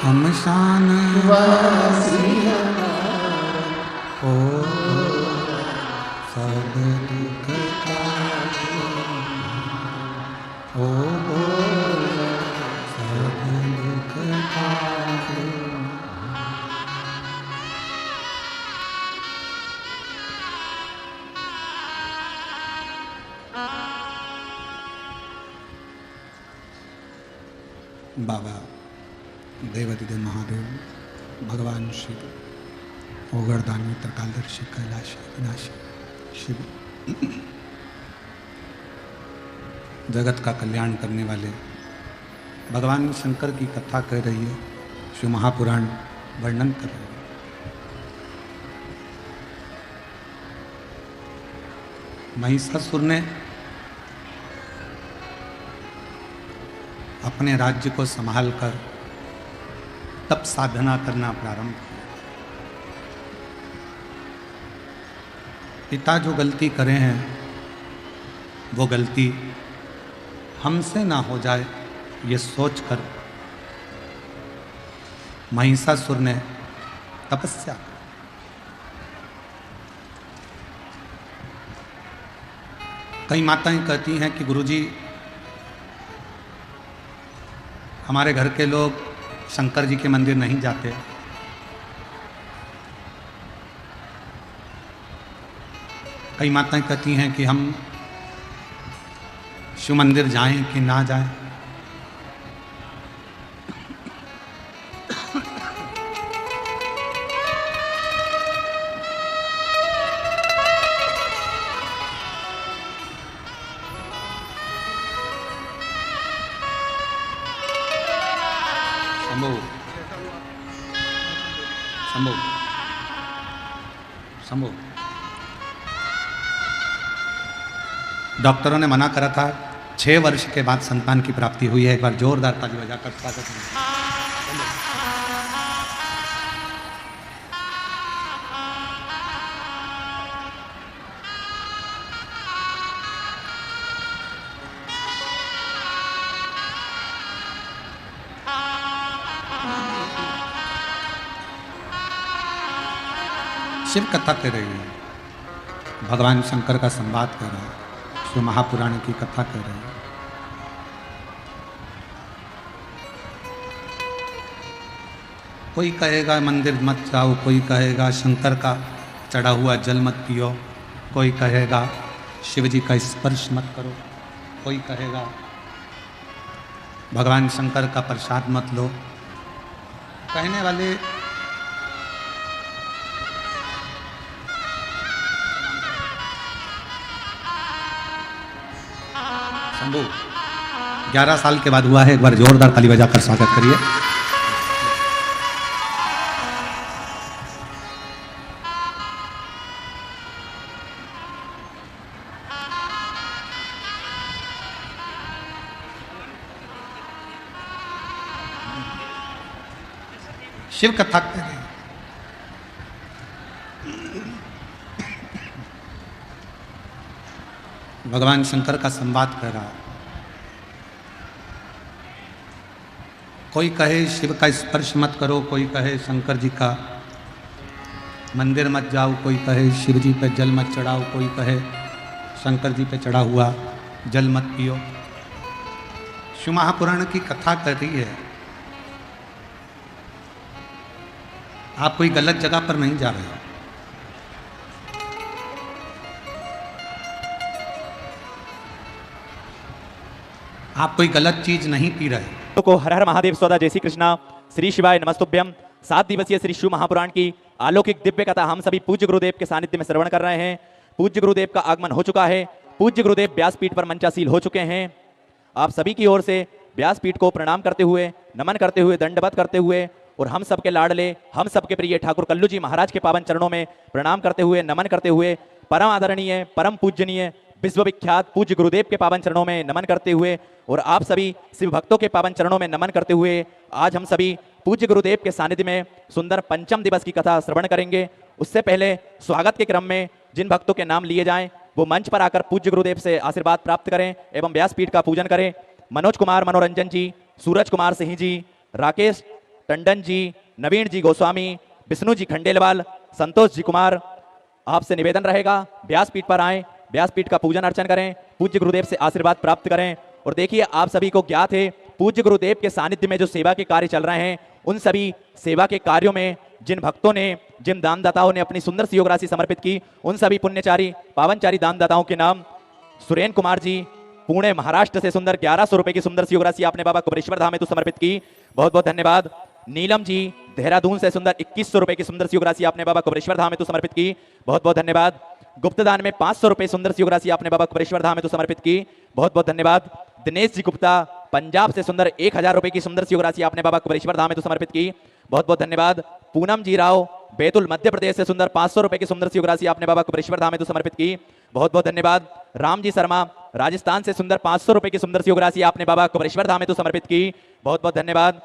शमशान वासी ओ सब दुख का ओ सब दुख का। बाबा देवादिदेव महादेव, भगवान शिव, ओगरदानी, त्रिकालदर्शी, कैलाशी, विनाशी शिव, जगत का कल्याण करने वाले भगवान शंकर की कथा कह रही है, शिव महापुराण वर्णन कर रहे हैं। महिषासुर ने अपने राज्य को संभालकर तप साधना करना प्रारंभ किया। पिता जो गलती करे हैं वो गलती हमसे ना हो जाए, ये सोचकर महिषासुर ने तपस्या की। कई माताएं कहती हैं कि गुरुजी, हमारे घर के लोग शंकर जी के मंदिर नहीं जाते, कई माताएं कहती हैं कि हम शिव मंदिर जाएं कि ना जाएं। शंभू शंभू डॉक्टरों ने मना करा था, 6 वर्ष के बाद संतान की प्राप्ति हुई है। एक बार जोरदार ताली बजाकर स्वागत करें। शिव कथा कर रही है, भगवान शंकर का संवाद कर रहा है, शिव महापुराण की कथा कर रहे हैं। कोई कहेगा मंदिर मत जाओ, कोई कहेगा शंकर का चढ़ा हुआ जल मत पियो, कोई कहेगा शिव जी का स्पर्श मत करो, कोई कहेगा भगवान शंकर का प्रसाद मत लो। कहने वाले शंभू 11 साल के बाद हुआ है, एक बार जोरदार ताली बजाकर स्वागत करिए। शिव कथा कर रहे हैं। भगवान शंकर का संवाद कर रहा है। कोई कहे शिव का स्पर्श मत करो, कोई कहे शंकर जी का मंदिर मत जाओ, कोई कहे शिव जी पे जल मत चढ़ाओ, कोई कहे शंकर जी पे चढ़ा हुआ जल मत पियो। शिव महापुराण की कथा कर रही है। आप कोई गलत जगह पर नहीं जा रहे हो। आप कोई गलत चीज नहीं पी रहे को हर हर महादेव स्वदा जय श्री कृष्णा श्री शिवाय नमस्तुभ्यम। 7 दिवसीय श्री शिव महापुराण की अलौकिक दिव्य कथा हम सभी पूज्य गुरुदेव के सानिध्य में श्रवण कर रहे हैं। पूज्य गुरुदेव का आगमन हो चुका है। पूज्य गुरुदेव व्यासपीठ पर मंचासील हो चुके हैं। आप सभी की ओर से व्यासपीठ को प्रणाम करते हुए, नमन करते हुए, दंडवत करते हुए और हम सबके लाडले, हम सबके प्रिय ठाकुर कल्लू जी महाराज के पावन चरणों में प्रणाम करते हुए, नमन करते हुए, परम आदरणीय, परम पूजनीय, विश्वविख्यात पूज्य गुरुदेव के पावन चरणों में नमन करते हुए और आप सभी शिव भक्तों के पावन चरणों में नमन करते हुए आज हम सभी पूज्य गुरुदेव के सानिध्य में सुंदर पंचम दिवस की कथा श्रवण करेंगे। उससे पहले स्वागत के क्रम में जिन भक्तों के नाम लिए जाएं वो मंच पर आकर पूज्य गुरुदेव से आशीर्वाद प्राप्त करें एवं व्यासपीठ का पूजन करें। मनोज कुमार मनोरंजन जी, सूरज कुमार सिंह जी, राकेश टंडन जी, नवीन जी गोस्वामी, विष्णु जी खंडेलवाल, संतोष जी कुमार, आपसे निवेदन रहेगा व्यासपीठ पर आएं, व्यासपीठ का पूजन अर्चन करें, पूज्य गुरुदेव से आशीर्वाद प्राप्त करें। और देखिए आप सभी को ज्ञात है पूज्य गुरुदेव के सानिध्य में जो सेवा के कार्य चल रहे हैं उन सभी सेवा के कार्यों में जिन भक्तों ने, जिन दानदाताओं ने अपनी सुंदर सी योग राशि समर्पित की उन सभी पुण्यचारी पावनचारी दानदाताओं के नाम सुरेन कुमार जी पुणे महाराष्ट्र से सुंदर 1100 रुपए की सुंदर सी योग राशि आपने बाबा कुबरेश्वर धाम हेतु समर्पित की, बहुत बहुत धन्यवाद। नीलम जी देहरादून से सुंदर 2100 रुपए की सुंदर सी योग राशि आपने बाबा कुबरेश्वर धाम हेतु समर्पित की, बहुत बहुत धन्यवाद। गुप्तदान में 500 रुपए सुंदर सी योग राशि आपने बाबा कुबरेश्वर धाम हेतु समर्पित की, बहुत बहुत धन्यवाद। दिनेश जी गुप्ता पंजाब से सुंदर 1000 रुपए की सुंदर सी योग राशि आपने बाबा कुबरेश्वर धाम हेतु समर्पित की, बहुत बहुत धन्यवाद। पूनम जी राव बैतुल मध्य प्रदेश से सुंदर 500 रुपए की सुंदर सी योग राशि आपने बाबा कुबरेश्वर धाम हेतु समर्पित की, बहुत बहुत धन्यवाद। राम जी शर्मा राजस्थान से सुंदर 500 रुपए की सुंदर सी योग राशि आपने बाबा कुबरेश्वर धाम हेतु समर्पित की, बहुत बहुत धन्यवाद।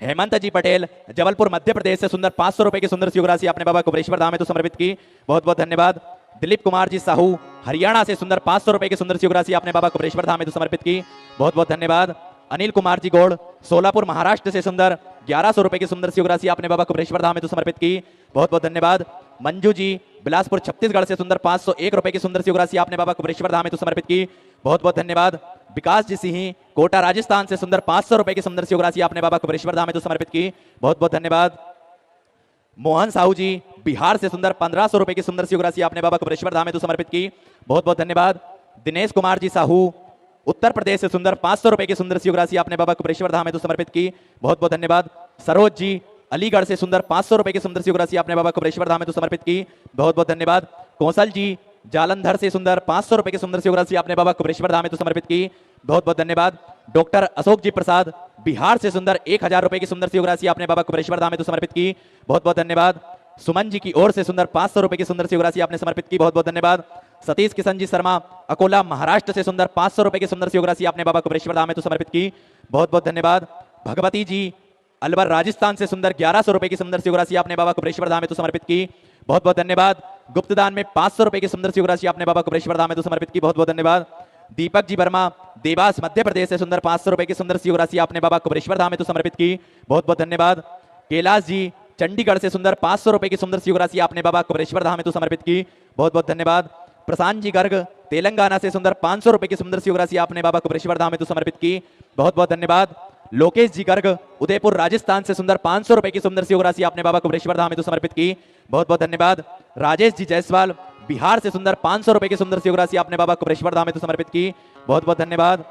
हेमंत जी पटेल जबलपुर मध्य प्रदेश से सुंदर 500 रुपए की सुंदर सी योग राशि आपने बाबा कुबरेश्वर धाम हेतु समर्पित की, बहुत बहुत धन्यवाद। दिलीप कुमार जी साहू हरियाणा से सुंदर 500 रुपए की सुंदर सी योग राशि आपने बाबा कुबरेश्वर धाम हेतु समर्पित की, बहुत बहुत धन्यवाद। अनिल कुमार जी गौड़ सोलापुर महाराष्ट्र से सुंदर 1100 रुपए की सुंदर सी योग राशि आपने बाबा कुबरेश्वर धाम हेतु समर्पित की, बहुत बहुत धन्यवाद। मंजू जी बिलासपुर छत्तीसगढ़ से सुंदर 501 रुपए की सुंदर सी योग राशि आपने बाबा कुबरेश्वर धाम हेतु समर्पित की, बहुत बहुत धन्यवाद। विकास जी सिंह कोटा राजस्थान से सुंदर 500 रुपए की सुंदर सी योग राशि आपने बाबा कुबरेश्वर धाम हेतु समर्पित की, बहुत बहुत धन्यवाद। मोहन साहू जी बिहार से सुंदर 1500 रुपए की सुंदर सी योग राशि आपने बाबा कुबरेश्वर धाम हेतु समर्पित की, बहुत बहुत धन्यवाद। दिनेश कुमार जी साहू उत्तर प्रदेश से सुंदर 500 रुपए की सुंदर सी योग राशि आपने बाबा कुबरेश्वर धाम हेतु समर्पित की, बहुत बहुत धन्यवाद। सरोज जी अलीगढ़ से सुंदर 500 रुपए की सुंदर सी योग राशि आपने बाबा कुबरेश्वर धाम हेतु समर्पित की, बहुत बहुत धन्यवाद। कौशल जी जालंधर से सुंदर 500 रुपए की सुंदर सी योग राशि आपने बाबा कुबरेश्वर धाम हेतु समर्पित की, बहुत बहुत धन्यवाद। डॉक्टर अशोक जी प्रसाद बिहार से सुंदर 1000 रुपए की सुंदर सी योग राशि आपने बाबा कुबरेश्वर धाम हेतु समर्पित की, बहुत बहुत धन्यवाद। सुमन जी की ओर से सुंदर 500 रुपए की सुंदर सी योग राशि आपने समर्पित की, बहुत बहुत धन्यवाद। सतीश किशन जी शर्मा अकोला महाराष्ट्र से सुंदर 500 रुपए की सुंदर सी योग राशि आपने बाबा कुबरेश्वर धाम हेतु समर्पित की, बहुत बहुत धन्यवाद। भगवती जी अलवर राजस्थान से सुंदर 1100 रुपए की सुंदर सी योग राशि आपने बाबा कुबरेश्वर धाम हेतु समर्पित की, बहुत बहुत धन्यवाद। गुप्तदान में 500 रुपए की सुंदर सी योग राशि आपने बाबा कुबरेश्वर धाम हेतु समर्पित की, बहुत बहुत धन्यवाद। दीपक जी वर्मा देवास मध्य प्रदेश से सुंदर 500 रुपए की सुंदर सी योग राशि आपने बाबा कुबरेश्वर धाम हेतु समर्पित की, बहुत बहुत धन्यवाद। कैलाश जी चंडीगढ़ से सुंदर 500 रुपए की सुंदर सी योग राशि आपने बाबा कुबेरेश्वर धाम हेतु समर्पित की, बहुत बहुत धन्यवाद। प्रशांत जी गर्ग तेलंगाना से सुंदर 500 रुपए की सुंदर सी योग राशि आपने बाबा कुबेरेश्वर धाम हेतु समर्पित की, बहुत बहुत धन्यवाद। लोकेश जी गर्ग उदयपुर राजस्थान से सुंदर 500 रुपए की सुंदर सी योग राशि आपने बाबा कुबेरेश्वर धाम हेतु समर्पित की, बहुत बहुत धन्यवाद। राजेश जी जायसवाल बिहार से सुंदर 500 रुपए की सुंदर सी योग राशि आपने बाबा कुबेरेश्वर धाम हेतु समर्पित की, बहुत बहुत धन्यवाद।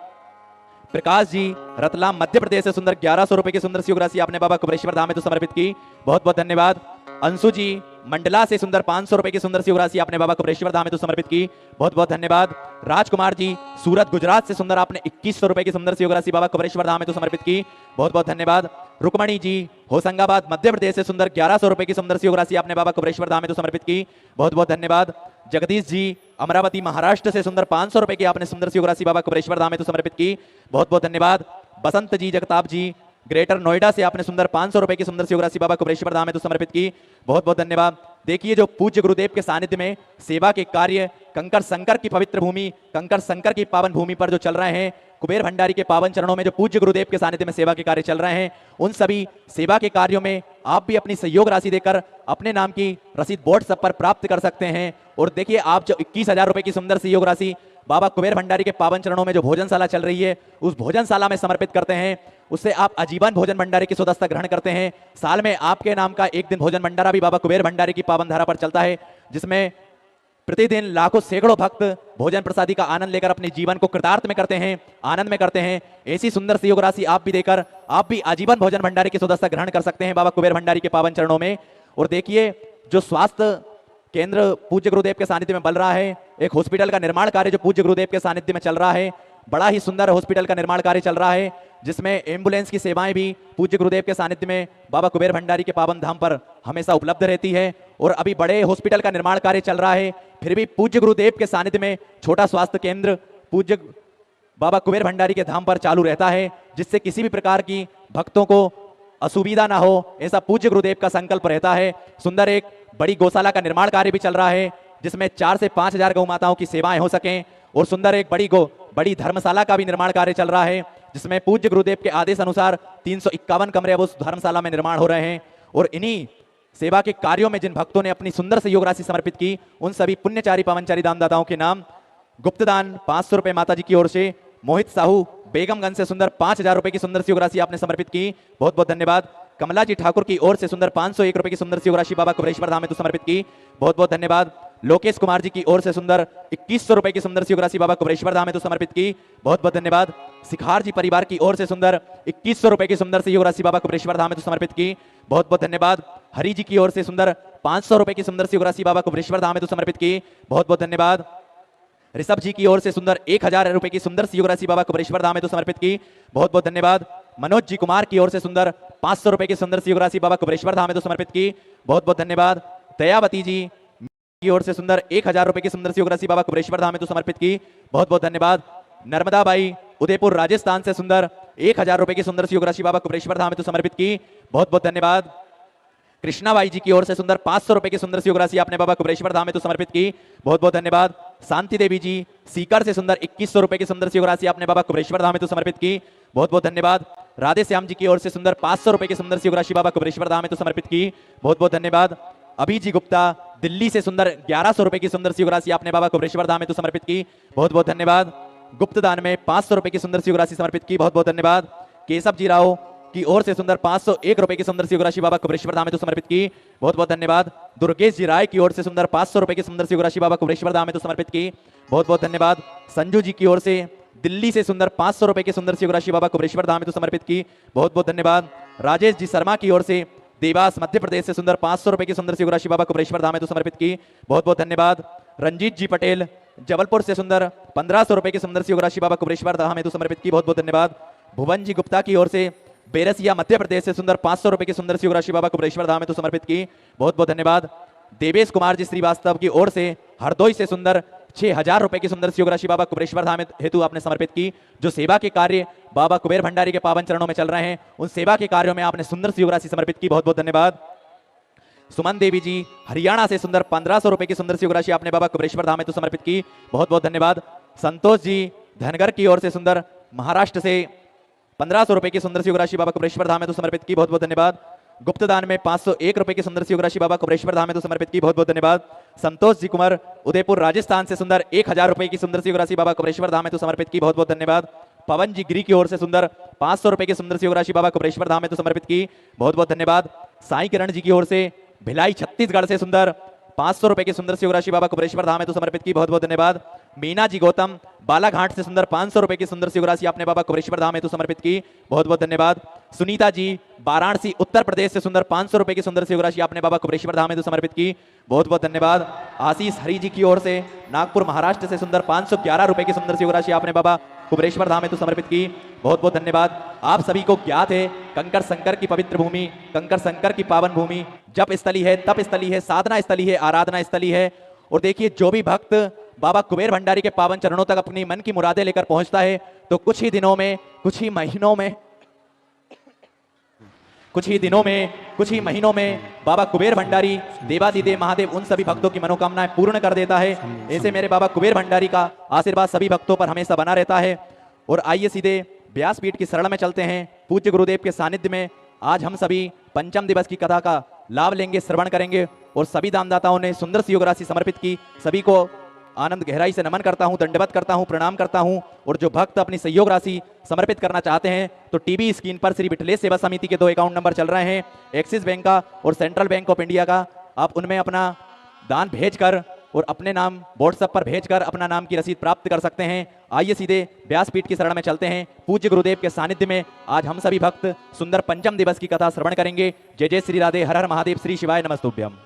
प्रकाश जी रतलाम मध्य प्रदेश से सुंदर 1100 रुपए की सुंदर सी योग राशि आपने बाबा कुबेरेश्वर धाम हेतु समर्पित की, बहुत बहुत धन्यवाद। अंशु जी मंडला से सुंदर 500 रुपए की सुंदर सी योग राशि आपने बाबा कुबेरेश्वर धाम हेतु समर्पित की, बहुत बहुत धन्यवाद। राजकुमार जी सूरत गुजरात से सुंदर आपने 2100 रुपए की सुंदर सी योग राशि बाबा कुबेरेश्वर धाम हेतु समर्पित की, बहुत बहुत धन्यवाद। रुक्मणी जी होशंगाबाद मध्य प्रदेश से सुंदर 1100 रुपए की सुंदर सी योग राशि आपने बाबा कुबेरेश्वर धाम हेतु समर्पित की, बहुत बहुत धन्यवाद। जगदीश जी अमरावती महाराष्ट्र से सुंदर 500 रुपए की आपने सुंदर सी योग राशि बाबा कुबेरेश्वर धाम हेतु समर्पित की, बहुत बहुत धन्यवाद। बसंत जी जगताप जी ग्रेटर नोएडा से आपने सुंदर 500 रुपए की सुंदर सी योग राशि बाबा कुबेरेश्वर धाम हेतु समर्पित की, बहुत बहुत धन्यवाद। देखिए जो पूज्य गुरुदेव के सानिध्य में सेवा के कार्य कंकर संकर की पवित्र भूमि, कंकर संकर की पावन भूमि पर जो चल रहे हैं, कुबेर भंडारी के पावन चरणों में जो पूज्य गुरुदेव के सानिध्य में सेवा के कार्य चल रहे हैं, उन सभी सेवा के कार्यों में आप भी अपनी सहयोग राशि देकर अपने नाम की रसीद बोर्ड सब पर प्राप्त कर सकते हैं। और देखिए आप जो 21,000 रुपए की सुंदर सहयोग राशि बाबा कुबेर भंडारी के पावन चरणों में जो भोजनशाला चल रही है, उस भोजनशाला में समर्पित करते हैं, उससे आप आजीवन भोजन भंडारी की सदस्यता ग्रहण करते हैं। साल में आपके नाम का एक दिन भोजन भंडारा भी बाबा कुबेर भंडारी की पावन धारा पर चलता है, जिसमें प्रतिदिन लाखों सैकड़ों भक्त भोजन प्रसादी का आनंद लेकर अपने जीवन को कृतार्थ में करते हैं, आनंद में करते हैं। ऐसी सुंदर सहयोग राशि आप भी देकर आप भी आजीवन भोजन भंडारी की सदस्यता ग्रहण कर सकते हैं बाबा कुबेर भंडारी के पावन चरणों में। और देखिए जो स्वास्थ्य केंद्र पूज्य गुरुदेव के सानिध्य में बन रहा है, एक हॉस्पिटल का निर्माण कार्य जो पूज्य गुरुदेव के सानिध्य में चल रहा है, बड़ा ही सुंदर हॉस्पिटल का निर्माण कार्य चल रहा है, जिसमें एम्बुलेंस की सेवाएं भी पूज्य गुरुदेव के सानिध्य में बाबा कुबेर भंडारी के पावन धाम पर हमेशा उपलब्ध रहती है। और अभी बड़े हॉस्पिटल का निर्माण कार्य चल रहा है, फिर भी पूज्य गुरुदेव के सानिध्य में छोटा स्वास्थ्य केंद्र पूज्य बाबा कुबेर भंडारी के धाम पर चालू रहता है, जिससे किसी भी प्रकार की भक्तों को असुविधा ना हो, ऐसा पूज्य गुरुदेव का संकल्प रहता है। सुंदर एक बड़ी गौशाला का निर्माण कार्य भी चल रहा है, जिसमें 4 से 5,000 गौ माताओं की सेवाएं हो सकें। और सुंदर एक बड़ी धर्मशाला का भी निर्माण कार्य चल रहा है, जिसमें पूज्य गुरुदेव के आदेश अनुसार 351 कमरे अब उस धर्मशाला में निर्माण हो रहे हैं। और इन्हीं सेवा के कार्यों में जिन भक्तों ने अपनी सुंदर सहयोग राशि समर्पित की, उन सभी पुण्यचारी पावनचारी दानदाताओं के नाम गुप्तदान 500 रुपए माता जी की ओर से, मोहित साहू बेगमगंज से सुंदर 5,000 रुपए की सुंदर सहयोग राशि आपने समर्पित की, बहुत बहुत धन्यवाद। कमला जी ठाकुर की ओर से सुंदर 501 रुपए की सुंदर सहयोग राशि बाबा कुबेरेश्वर धाम हेतु समर्पित की, बहुत बहुत धन्यवाद। लोकेश कुमार जी की ओर से सुंदर 2100 रुपए की सुंदर सहयोग राशि बाबा कुबेरेश्वर धाम हेतु समर्पित की, बहुत बहुत धन्यवाद। सिखार जी परिवार की ओर से सुंदर 2100 रुपए की सुंदर सहयोग राशि बाबा कुबेरेश्वर धाम हेतु समर्पित की, बहुत बहुत धन्यवाद। हरि जी की ओर से सुंदर 500 रुपए की सुंदर सहयोग राशि बाबा कुबेरेश्वर धाम हेतु समर्पित की, बहुत बहुत धन्यवाद। ऋषभ जी की ओर से सुंदर 1000 रुपए की सुंदर सहयोग राशि बाबा कुबेरेश्वर धाम हेतु समर्पित की, बहुत बहुत धन्यवाद। मनोज जी कुमार की ओर से सुंदर 500 रुपए की सुंदर सहयोग राशि बाबा कुबेरेश्वर धाम हेतु समर्पित की, बहुत बहुत धन्यवाद। दयावती जी की ओर से सुंदर 1000 रुपए की सुंदर सहयोग राशि बाबा कुबेरेश्वर धाम हेतु समर्पित की, बहुत बहुत धन्यवाद। नर्मदा बाई उदयपुर राजस्थान से सुंदर 1000 रुपए की सुंदर सहयोग राशि बाबा कुबेरेश्वर धाम हेतु समर्पित की, बहुत बहुत धन्यवाद। कृष्णाबाई जी की ओर से सुंदर 500 रुपए की सुंदर सहयोग राशि आपने बाबा कुबेरेश्वर धाम हेतु समर्पित की, बहुत बहुत धन्यवाद। शांति देवी जी सीकर से सुंदर 2100 रुपए की सुंदर सहयोग राशि आपने बाबा कुबेरेश्वर धाम हेतु समर्पित की, बहुत बहुत धन्यवाद। राधे श्याम जी की ओर से सुंदर 500 रुपए की सुंदर सहयोग राशि बाबा कुबेरेश्वर धाम हेतु समर्पित की, बहुत बहुत धन्यवाद। अभी जी गुप्ता दिल्ली से सुंदर 1100 रुपए की सुंदर सहयोग राशि आपने बाबा कुबेरेश्वर धाम हेतु समर्पित की, बहुत बहुत धन्यवाद। गुप्त दान में 500 रुपए की सुंदर सहयोग राशि समर्पित की, बहुत बहुत धन्यवाद। केशव जी राव की ओर से सुंदर 501 रुपए की सुंदर सहयोग राशि बाबा कुबेरेश्वर धाम हेतु समर्पित की, बहुत बहुत धन्यवाद। दुर्गेश जी राय की ओर से सुंदर 500 रुपए की सुंदर सहयोग राशि बाबा कुबेरेश्वर धाम हेतु समर्पित की, बहुत बहुत धन्यवाद। संजू जी की ओर से दिल्ली से सुंदर 500 रुपए की सुंदर सहयोग राशि बाबा कुबेरेश्वर धाम हेतु समर्पित की, बहुत बहुत धन्यवाद। राजेश जी शर्मा की ओर से देवास मध्य प्रदेश से सुंदर 500 रुपए की सुंदर सहयोग राशि बाबा कुबेरेश्वर धाम हेतु समर्पित की, बहुत बहुत धन्यवाद। रंजीत जी पटेल जबलपुर से सुंदर 1500 रुपए की सुंदर सहयोग राशि बाबा कुबेरेश्वर धाम हेतु समर्पित की, बहुत बहुत धन्यवाद। भुवन जी गुप्ता की ओर से बेरसिया मध्य प्रदेश से सुंदर 500 रुपए की सुंदर सहयोग राशि बाबा कुबेरेश्वर धाम हेतु समर्पित की, बहुत बहुत धन्यवाद। देवेश कुमार जी श्रीवास्तव की ओर से हरदोई से सुंदर 6000 रुपए की सुंदर सहयोग राशि बाबा कुबेरेश्वर धाम हेतु आपने समर्पित की। जो सेवा के कार्य बाबा कुबेर भंडारी के पावन चरणों में चल रहे हैं, उन सेवा के कार्यों में आपने सुंदर सहयोग राशि समर्पित की, बहुत बहुत धन्यवाद। सुमन देवी जी हरियाणा से सुंदर 1500 रुपए की सुंदर सहयोग राशि आपने बाबा कुबेरेश्वर धाम हेतु समर्पित की, बहुत बहुत धन्यवाद। संतोष जी धनगर की ओर से सुंदर महाराष्ट्र से 1500 रुपए की सुंदर सहयोग राशि बाबा कुबेरेश्वर धाम हेतु समर्पित की, बहुत बहुत धन्यवाद। गुप्त दान में 501 रुपए की सुंदर सी योग राशि बाबा कुबरेश्वर धाम में तो समर्पित की, बहुत बहुत धन्यवाद। संतोष जी कुमार उदयपुर राजस्थान से सुंदर 1000 रुपए की सुंदर सी योग राशि बाबा कुबरेश्वर धाम में तो समर्पित की, बहुत बहुत धन्यवाद। पवन जी गिरी की ओर से सुंदर 500 रुपए की सुंदर सी योग राशि बाबा कुबरेश्वर धाम में तो समर्पित की, बहुत बहुत धन्यवाद। साई किरण जी की ओर से भिलाई छत्तीसगढ़ से सुंदर 500 रुपए की सुंदर सी योग राशि बाबा कुबरेश्वर धाम में तो समर्पित की, बहुत बहुत धन्यवाद। मीना जी गौतम बालाघाट से सुंदर 500 रुपए की सुंदर सी योग राशि आपने बाबा कुबरेश्वर धाम में तो समर्पित की, बहुत बहुत धन्यवाद। सुनीता जी वाराणसी उत्तर प्रदेश से सुंदर 500 रुपए की सुंदर सी योग राशि आपने बाबा कुबरेश्वर धाम में तो समर्पित की, बहुत बहुत धन्यवाद। आशीष हरी जी की ओर से नागपुर महाराष्ट्र से सुंदर 511 रुपए की सुंदर सी योग राशि आपने बाबा कुबरेश्वर धाम में तो समर्पित की, बहुत बहुत धन्यवाद। आप सभी को ज्ञात है कंकर शंकर की पवित्र भूमि, कंकर शंकर की पावन भूमि जप स्थली है, तप स्थली है, साधना स्थली है, आराधना स्थली है। और देखिए जो भी भक्त बाबा कुबेर भंडारी के पावन चरणों तक अपनी मन की मुरादें लेकर पहुंचता है तो कुछ ही दिनों में, कुछ ही महीनों में बाबा कुबेर भंडारी देवादिदेव महादेव उन सभी भक्तों की मनोकामनाएं पूर्ण कर देता है। ऐसे मेरे बाबा कुबेर भंडारी का आशीर्वाद सभी भक्तों पर हमेशा बना रहता है। और आइए सीधे व्यासपीठ की शरण में चलते हैं। पूज्य गुरुदेव के सानिध्य में आज हम सभी पंचम दिवस की कथा का लाभ लेंगे, श्रवण करेंगे। और सभी दानदाताओं ने सुंदर सी योग राशि समर्पित की, सभी को आनंद गहराई से नमन करता हूं, दंडवत करता हूं, प्रणाम करता हूं। और जो भक्त अपनी सहयोग राशि समर्पित करना चाहते हैं तो टीवी स्क्रीन पर श्री विठलेश सेवा समिति के 2 अकाउंट नंबर चल रहे हैं, एक्सिस बैंक का और सेंट्रल बैंक ऑफ इंडिया का। आप उनमें अपना दान भेजकर और अपने नाम व्हाट्सएप पर भेजकर अपना नाम की रसीद प्राप्त कर सकते हैं। आइए सीधे व्यासपीठ की शरण में चलते हैं। पूज्य गुरुदेव के सानिध्य में आज हम सभी भक्त सुंदर पंचम दिवस की कथा श्रवण करेंगे। जय जय श्री राधे, हर हर महादेव, श्री शिवाय नमस्तुभ्यम।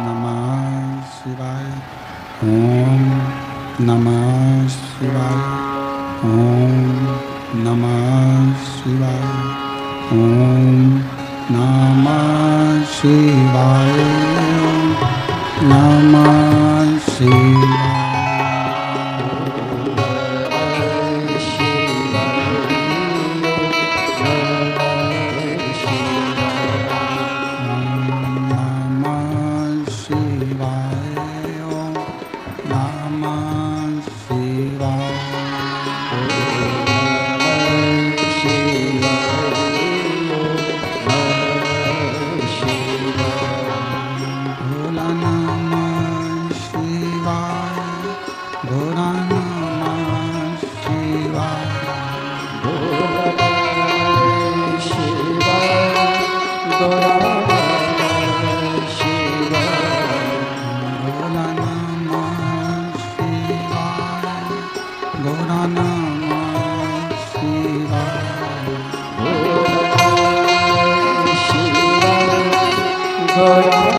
नमः शिवाय ओम नमः शिवाय ओम नमः शिवाय ओम नमः शिवाय भोला